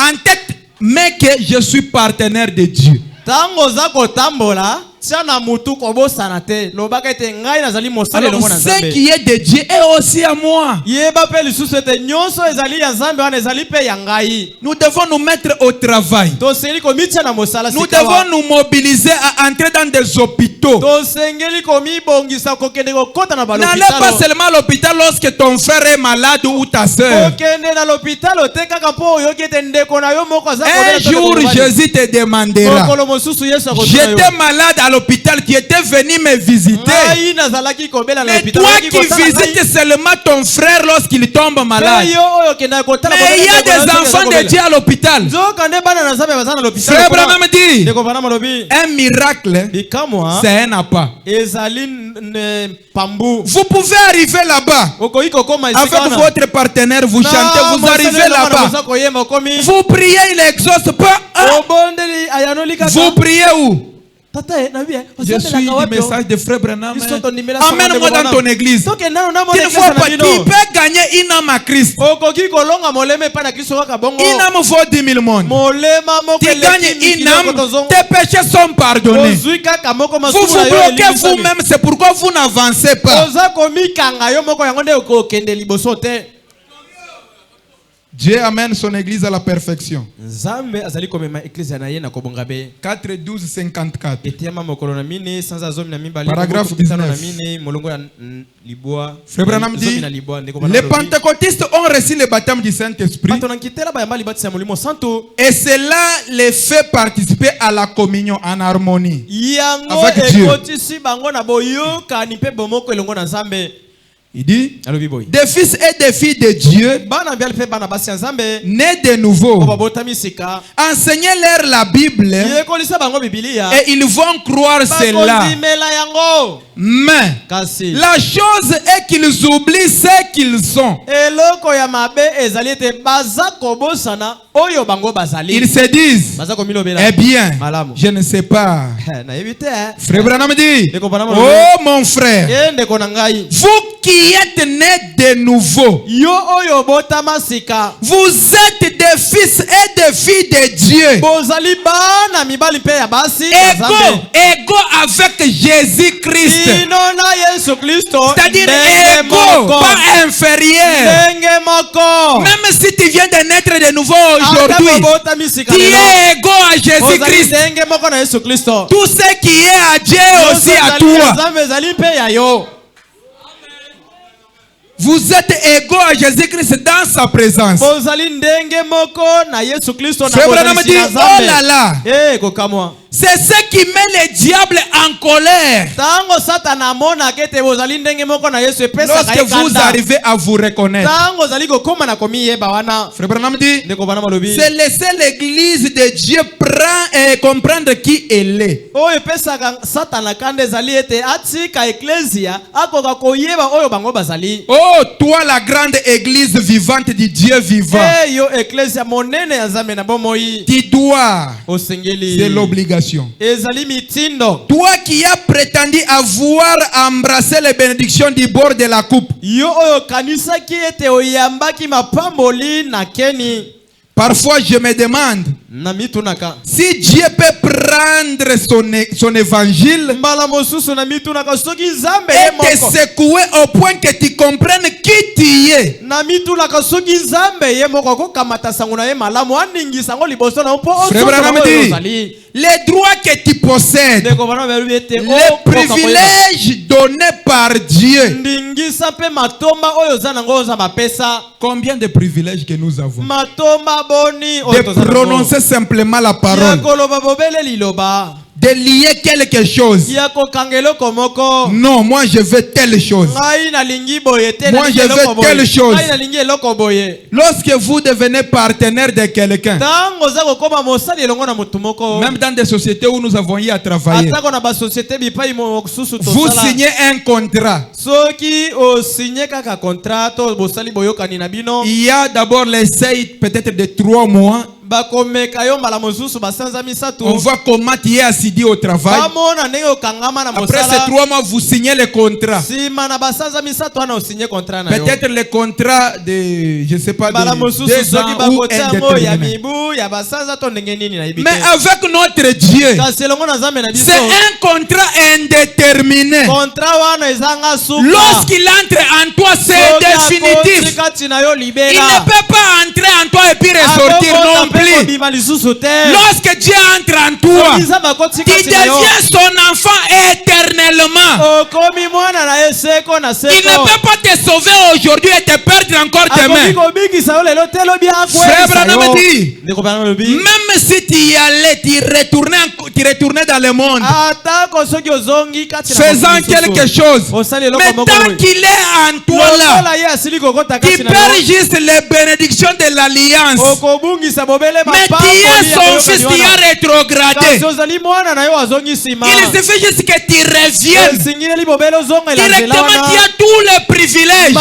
En tête, mais que je suis partenaire de Dieu. Tango oza kotambola tia na mutu kobosana te lobaka ete ngai nazali mosala Alors, elongo na ce Nzambe. qui est de Dieu est aussi à moi. Yeba pe lisusu ete nyonso ezali ya Nzambe wana ezali pe ya ngai. Nous devons nous mettre au travail. Tosengeli komitia na mosala Nous sika wa. devons nous mobiliser à entrer dans des hôpitaux. Tosengeli komibongisa kokende kokota na N'allez pas balopitalo. seulement à l'hôpital lorsque ton frère est malade ou ta soeur. Kokende na l'hôpital te kaka po oyoki ete ndeko na yo moko aza Un jour, Jésus te demandera. mokolo mosusu Yesu akotuna yo. J'étais malade à l'hôpital, tu étais venu me visiter. Ngai nazalaki kobela na Mais l'hôpital. toi Nazalaki qui kotala ngai. visites seulement ton frère lorsqu'il tombe malade. Pe yo oyo okendaka kotala Mais il y a ndeko na des yo enfants kobela. de Dieu à l'hôpital. Nzoka nde bana na Nzambe baza na l'hôpital. Frère Lokola- Branham dit, ndeko bana malobi un miracle, bikamwa c'est un appât. ezali pambu. Vous pouvez arriver là-bas. Okoki kokoma Avec esika wana. votre partenaire, vous Na chantez, vous mosala arrivez eloko na là-bas. boza koyemba okomi. Vous priez, il n'exauce pas. Ah, Obondeli ayanoli kaka. vous priez où? Tata e, na bien. Je suis du message de Frère Branham. Emmène-moi dans ton église. Tu ne vois pas, tu peux gagner une âme à Christ. okoki kolonga moleme pa na Kristo kaka bongo. Une âme vaut 10 000 mondes. Molema moko Tu gagnes une âme, tes péchés sont pardonnés. ozwi kaka moko Vous masumu vous na yo bloquez elingisami. vous-même, c'est pourquoi vous n'avancez pas. oza komikanga yo moko yango nde okokende liboso te. Dieu amène son église à la perfection. Nzambe azali komema eklezia na ye na kobonga be. 4, 12, 54. Etiama mokolo na mine sanza zomi na mibale. Paragraphe moko pitano 19. na mine molongo ya libwa. Frère Branham Zomi dit, na libwa, ndeko bana les malobi. pentecôtistes ont reçu le baptême du Saint-Esprit Bato na nkitela bayamba libatisa molimo santo. et cela les fait participer à la communion en harmonie. Yango Avec Dieu. ekotisi bango na boyokani mpe bomoko elongo na Nzambe. Il dit, Alobi boy. des fils et des filles de Dieu, Bana bial pe bana basi ya Nzambe. nés de nouveau, Babotami sika. enseignez-leur la Bible Yekolisa bango Biblia. et ils vont croire cela. Bakondimela yango. Mais Kasi. la chose est qu'ils oublient ce qu'ils sont. Eloko ya mabe ezali ete baza kobosana oyo bango bazali. Ils se disent, Baza komilobela. eh bien, Malamu. je ne sais pas. Na yebite. Frère Branham dit, Ndeko Branham oh mon frère, Ndeko na ngai. vous qui êtes nés de nouveau, Yo oyo botama sika. vous êtes des fils et des filles de Dieu. Bozali bana mibali pe ya basi. Égaux avec Jésus-Christ. Inona Yesu Kristo. C'est-à-dire ndenge égaux, moko. pas inférieur. Ndenge moko. Même si tu viens de naître de nouveau aujourd'hui, Ata botami sika tu lelo. es égaux à Ozali Jésus-Christ. ndenge moko na Yesu Kristo. Tout ce qui est à Dieu est aussi à toi. Nzambe ezali pe ya yo. Vous êtes égaux à Jésus-Christ dans sa présence. Bozali ndenge moko na Yesu Kristo na Frère Branham bozali dit, na oh Nzambe. là là, Eh kokamwa. c'est ce qui met le diable en colère. Tango Satana mona kete bozali ndenge moko na Yesu epesa Lorsque vous kanda. arrivez à vous reconnaître. Tango zali kokoma na komiyeba wana. Frère Branham dit, Ndeko bana malobi. c'est laisser l'église de Dieu prendre et comprendre qui elle est. Oyo epesaka Satana kanda ezali ete atika eklesia akoka koyeba oyo bango bazali. Oh, toi la grande église vivante du Dieu vivant. Eh yo eklesia monene ya Nzambe na bomoi. Tu dois, Osengeli. c'est l'obligation. Ezali mitindo. Toi qui as prétendu avoir embrassé les bénédictions du bord de la coupe. Yo oyo kanisaki ete oyambaki mapamboli na keni. Parfois je me demande Na mitunaka. si Dieu peut prendre son évangile Mbala mosusu na mitunaka soki Nzambe ye et te moko. secouer au point que tu comprennes qui tu es. Na mitunaka soki Nzambe ye moko kokamata sango na ye malamu aningisa ngo liboso na mpo Frère Branham dit, ozali. les droits que tu possèdes, Ndeko bana belubi ete les privilèges donnés par Dieu. ndingisa pe matomba oyo za nango za mapesa. Combien de privilèges que nous avons Matomba boni de prononcer simplement la parole, koloba bobele liloba. de lier quelque chose. ya kokangelo komoko. Non, moi je veux telle chose. Ngai nalingi boye te. Moi je veux telle chose. Ngai nalingi eloko boye. Lorsque vous devenez partenaire de quelqu'un, Tango za kokoma mosali elongo na mutu moko. même dans des sociétés où nous avons eu à travailler, Atako na ba société bipai mo susu to vous sala. signez un contrat. Soki o signé kaka contrat to bosali boyokani na bino. Il y a d'abord l'essai peut-être de 3 mois. Bakomeka yo mbala mosusu basanza misatu. On voit comment tu es assidu au travail. Bamona ndenge okangama na Après mosala. ces 3 mois, vous signez le contrat. Sima na basanza misatu ana osigné contrat na yo. Peut-être le contrat de, je ne sais pas, Mbala de mosusu 2 soki ans ou bakotango ya indéterminé. mibu ya basanza to ndenge nini na ibite. Mais avec notre Dieu, Kasi elongo na Nzambe na biso. c'est un contrat indéterminé. Contrat wana ezanga suka. Lorsqu'il entre en toi, c'est définitif. Kati na yo libela. Il ne peut pas entrer en toi et puis ressortir non plus. Lorsque Dieu entre en toi, tu deviens son enfant éternellement. Il ne peut pas te sauver aujourd'hui et te perdre encore demain. Frère Branham dit, même si tu y allais, tu retournais dans le monde, faisant quelque chose, mais tant qu'il est en toi là, tu perds juste les bénédictions de l'alliance. Mais tu es son fils qui a rétrogradé. Il suffit juste que tu reviennes. Directement, tu as tous les privilèges.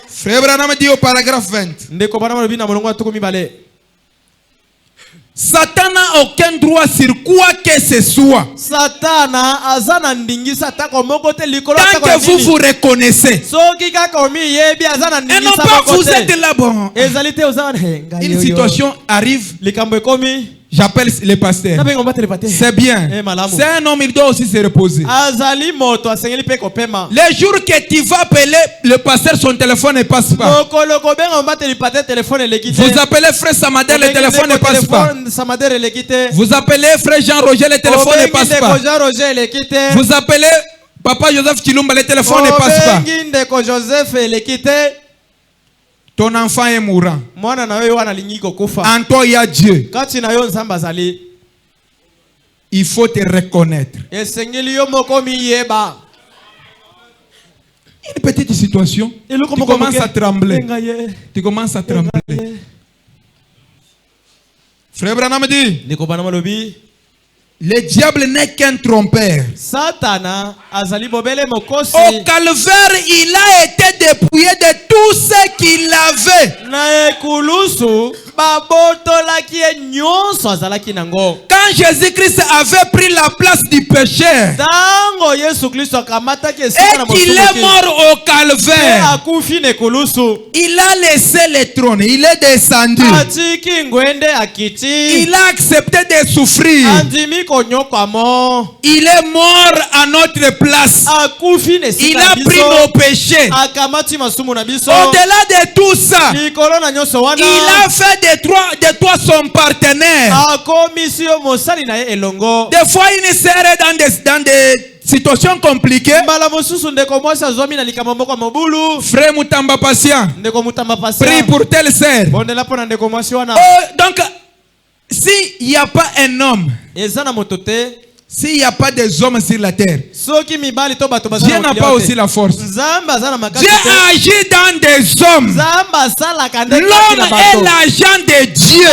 Frère Branham dit au paragraphe 20. Satan n'a aucun droit sur quoi que ce soit. Tant que vous vous reconnaissez. Et non pas vous êtes là, bon. Une situation arrive. J'appelle les pasteurs. C'est bien. C'est un homme, il doit aussi se reposer. Les jours que tu vas appeler le pasteur, son téléphone ne passe pas. Vous appelez frère Samader, le téléphone ne passe pas. Vous appelez frère Jean-Roger, le téléphone ne passe pas. Vous appelez papa Joseph Chilumba, le téléphone ne passe pas. Ton enfant est mourant. En toi, il y a Dieu. Il faut te reconnaître. Une petite situation. Tu commences à trembler. Tu commences à trembler. Frère Branham dit, le diable n'est qu'un trompeur. Au calvaire, il a été dépouillé de tout ce qu'il avait. Quand Jésus-Christ avait pris la place du pécheur et qu'il est mort au calvaire, il a laissé le trône, il est descendu. Il a accepté de souffrir. Il est mort à notre place. Il a pris nos péchés. Au-delà de tout ça, il a fait de toi son partenaire. Des fois, il serait dans des situations compliquées. Frère Mutamba patient, prie pour telle sœur. Donc, s'il n'y a pas un homme, s'il n'y a pas des hommes sur la terre, Dieu n'a pas aussi la force. Dieu agit dans des hommes. L'homme est l'agent de Dieu.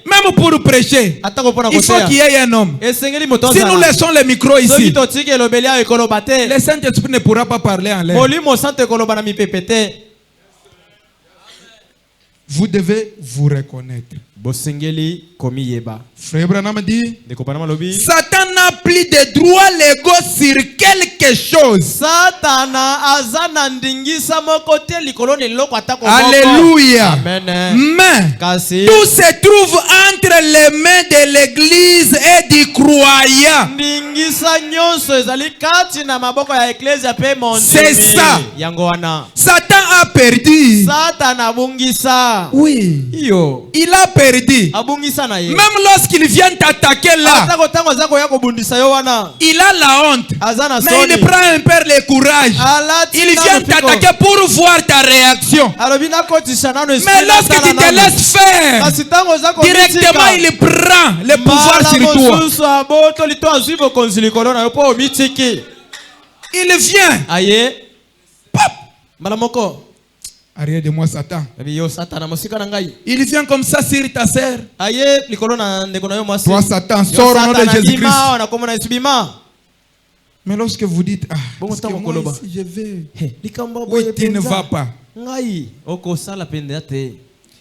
Même pour prêcher, il faut qu'il y ait un homme. Si nous laissons le micro ici, le Saint-Esprit ne pourra pas parler en l'air. Vous devez vous reconnaître. Frère Branham dit, Satan n'a plus de droits légaux sur quelque chose. Alléluia. Mais tout se trouve entre les mains de l'église et du croyant. C'est ça. Satan a perdu. Satan abungisa. Oui. Iyo. Il a perdu. Abungisa na ye. Même lorsqu'il vient t'attaquer là, Atako tango zako ya kobundisa yo wana. il a la honte. Azana Mais soni. il prend un peu le courage. Alati Il nano vient piko. t'attaquer pour voir ta réaction. Alobina kotisha nano esprit Mais na lorsque sala tu te nano. laisses faire, Kasi tango zako directement mitika. il prend le pouvoir Mala sur toi. mosusu aboto lito azwi bokonzi likolo na yo po omitiki. Il vient. Aye. Pop. Mala moko. Arrière de moi, Satan. Yo Satan mosika na ngai. Il vient comme ça sur ta sœur. Aye likolo na ndeko na yo mwasi. Toi, Satan, Yo sors au nom de Satan Jésus-Christ. abima, na komona Yesu bima. Mais lorsque vous dites, ah, Bon, parce que temps, moi Koloba. ici, je vais. He, likambo Oui, boye tu ne penza. vas pas. Ngai oko sala pende te.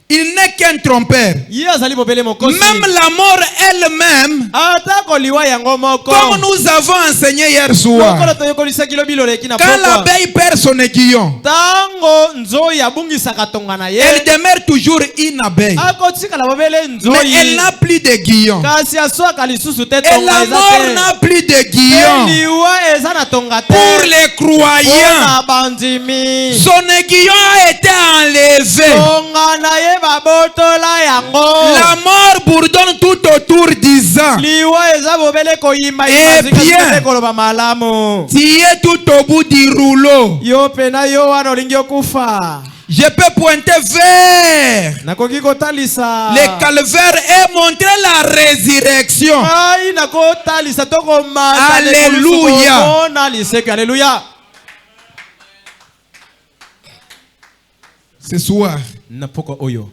Il n'est qu'un trompeur. Ye azali bobele mokosi. Même la mort elle-même, Ata koliwa yango moko. comme nous avons enseigné hier soir, Lokolo toyokolisa kilo biloleki na quand pokwa. l'abeille perd son aiguillon, Tango nzoi abungisaka tonga na ye. elle demeure toujours une abeille. Akotikala bobele Mais nzoi. elle n'a plus d'aiguillon. Kasi aswaka lisusu te Et tonga la eza mort te. n'a plus d'aiguillon. Eliwa eza na tonga te. Pour les croyants, Pona bandimi. son aiguillon a été enlevé. Tonga na ye babotola yango. La mort bourdonne tout autour disant, Liwa eza bobele koyimba Eh imazika bien. zikate koloba malamu. tu es tout au bout du rouleau. Yo pena yo wana olingi okufa. Je peux pointer vers Nakoki kotalisa. le calvaire et montrer la résurrection. Ai nakotalisa tokomata. Alléluia. Na liseke alléluia. Ce soir, Napoko oyo.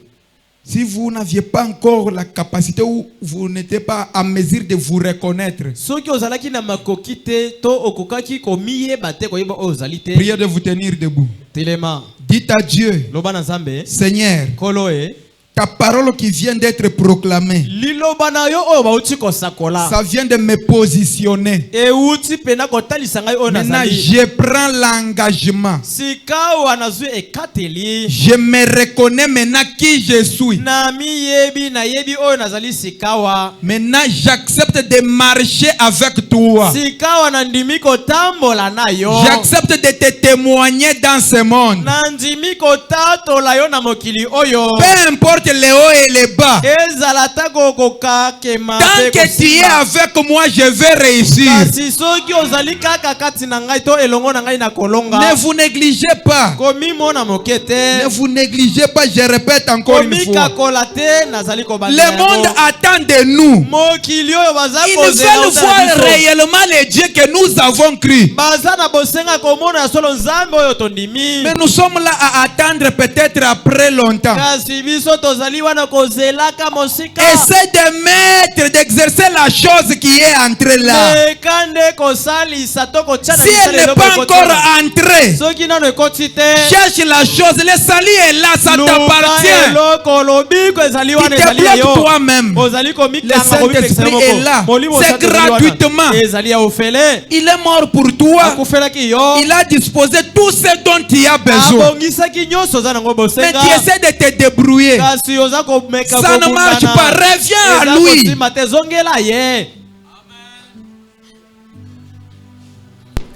si vous n'aviez pas encore la capacité ou vous n'étiez pas à mesure de vous reconnaître, Soki ozalaki na makoki te to okokaki komiyeba te koyeba oyo ozali te. priez de vous tenir debout. Telema. Dites à Dieu, Loba na Nzambe. Seigneur, Kolo e. ta parole qui vient d'être proclamée, Liloba na yo oyo bauti kosakola. ça vient de me positionner. Euti pena kotalisa ngai oyo Maintenant, nazali. je prends l'engagement. Sika wanazwi ekateli. Je me reconnais maintenant qui je suis. Nami yebi na yebi oyo nazali sikawa. Maintenant, j'accepte de marcher avec toi. Sikawa na ndimi kotambola na yo. J'accepte de te témoigner dans ce monde. Na ndimi kotatola yo na mokili oyo. Peu importe les hauts et les bas. Ezala tako kokakema. Tant que tu es avec moi, je vais réussir. Kasi soki ozali kaka kati na ngai to elongo na ngai na kolonga. Ne vous négligez pas. Komi mona mokete. Ne vous négligez pas, je répète encore une Komi fois. kakola te nazali kobanda. Le monde attend de nous. Mokili oyo baza Ils kozela veulent ozala voir biso. réellement les dieux que nous avons cru. Baza na bosenga komona ya solo nzambe oyo tondimi. Mais nous sommes là à attendre peut-être après longtemps. Kasi biso tozali wana kozelaka mosika. Essaie de mettre, d'exercer la chose qui est entrée là. Ekande kosalisa to kotia na Si elle n'est pas encore entrée, soki nano ekoti te. cherche la chose. Le salut est là, ça t'appartient. Eloko lobiko ezali Tu wana te ezali ya yo. bloques toi-même. Ozali Le komikanga Saint-Esprit komipekisa est là. C'est gratuitement. ezali ya ofele. Il est mort pour toi. Akufelaki yo. Il a disposé tout ce dont tu as besoin. Abongisaki nyonso oza nango Mais bosenga. tu essaies de te débrouiller. Kasi oza komeka Ça ne marche pas. Reviens à lui. Kozima te zongela ye.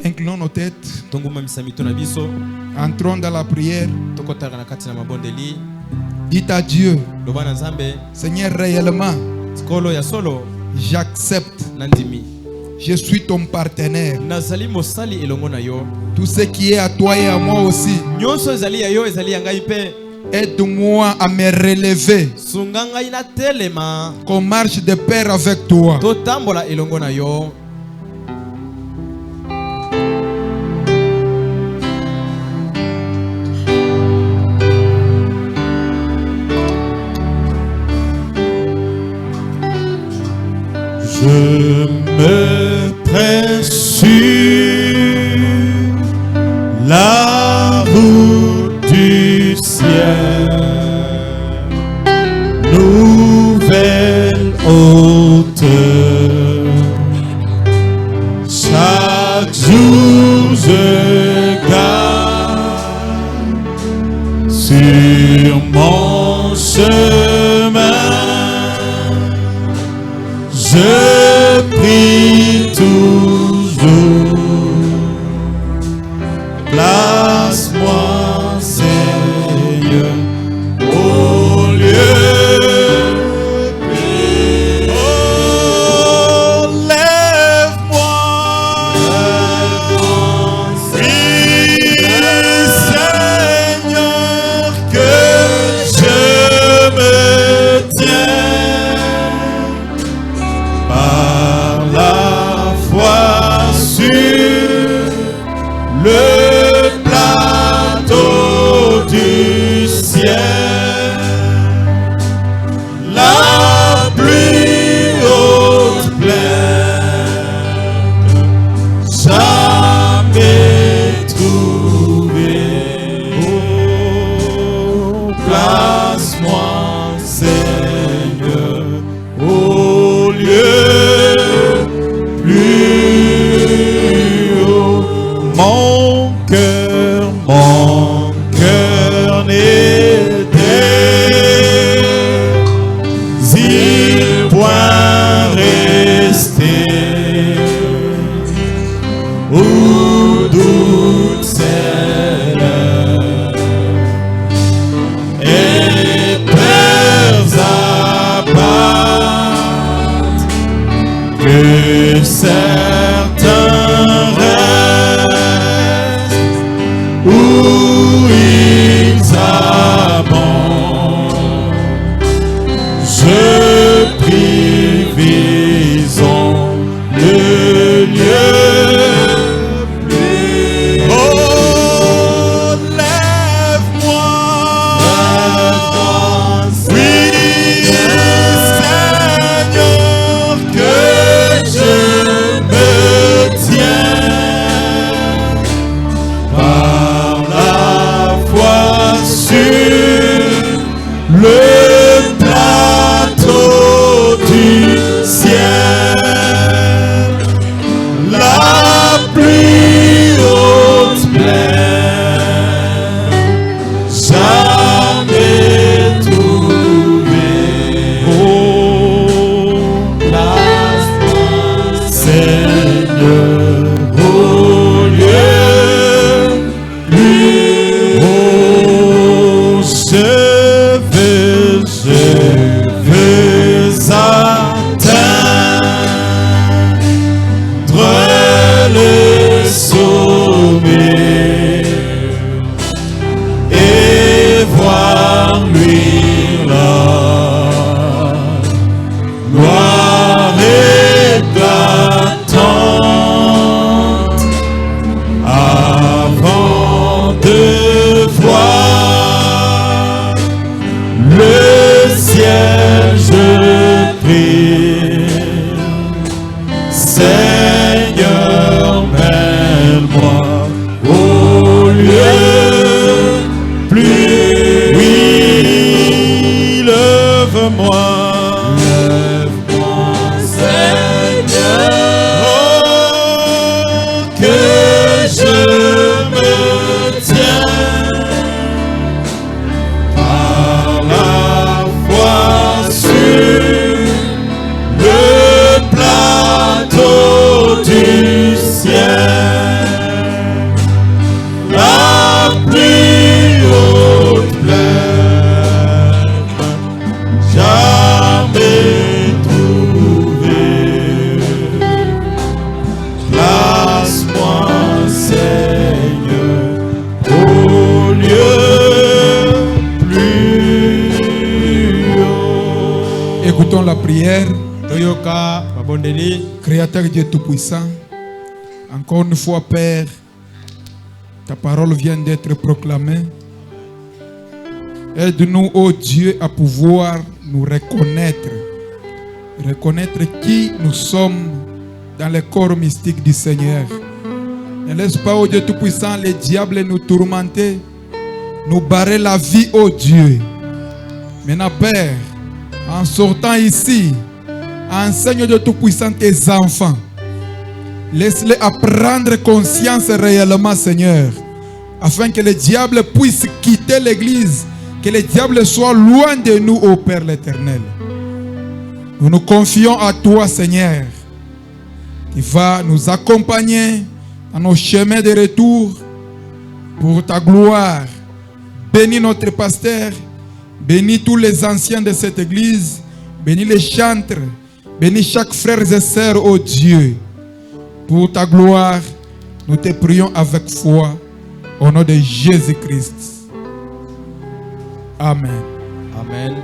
Inclinons nos têtes. Tongomamisa mito na biso. Entrons dans la prière. Tokotaka na kati na mabondeli. Dites à Dieu, Loba na Nzambe. Seigneur, réellement, Skolo ya solo. j'accepte. Nandimi. Je suis ton partenaire. Nazali mosali elongo na yo. Tout ce qui est à toi et à moi aussi. Nyonso ezali ya yo ezali ya ngai pe. Aide-moi à me relever. Sunga ngai na telema. Qu'on marche de pair avec toi. Totambola elongo na yo. Je me presse sur la route du ciel, nouvelle hauteur. Chaque jour je gagne sur mon chemin. Je prie toujours, place-moi, Seigneur. le plateau du ciel, la plus haute plaine, jamais trouvée. Oh, place-moi, Seigneur, au lieu plus haut. Mon cœur n'est désire point rester où doute celle et peurs abattent que certains restent où ils abondent. Je prie, visons le lieu plus. Oh, lève-moi, oui, Seigneur, que je me tiens par la foi sur le plateau du ciel, la plus haute plaine, jamais trouvée. Oh, place-moi, Seigneur, au lieu plus haut. Je veux atteindre le sommet et voir luire la gloire éclatante avant de voir le ciel. Je prie, Seigneur, mène-moi au lieu plus. Oui, lève-moi, Seigneur, oh, que je me tiens par la foi sur le plateau du ciel, la plus haute plaine, jamais trouvée. Place-moi, Seigneur, au lieu plus haut. Écoutons la prière. Toyoka babondeli. Créateur Dieu Tout-Puissant, encore une fois, Père, ta parole vient d'être proclamée. Aide-nous, ô Dieu, à pouvoir nous reconnaître qui nous sommes dans le corps mystique du Seigneur. Ne laisse pas, ô Dieu Tout-Puissant, les diables nous tourmenter, nous barrer la vie, ô Dieu. Maintenant, Père, en sortant ici, enseigne, Dieu Tout-Puissant, tes enfants. Laisse-les apprendre conscience réellement, Seigneur, afin que le diable puisse quitter l'église, que le diable soit loin de nous, ô Père l'Éternel. Nous nous confions à toi, Seigneur, qui va nous accompagner dans nos chemins de retour pour ta gloire. Bénis notre pasteur, bénis tous les anciens de cette église, bénis les chantres, bénis chaque frère et sœur, ô Dieu. Pour ta gloire, nous te prions avec foi, au nom de Jésus-Christ. Amen. Amen.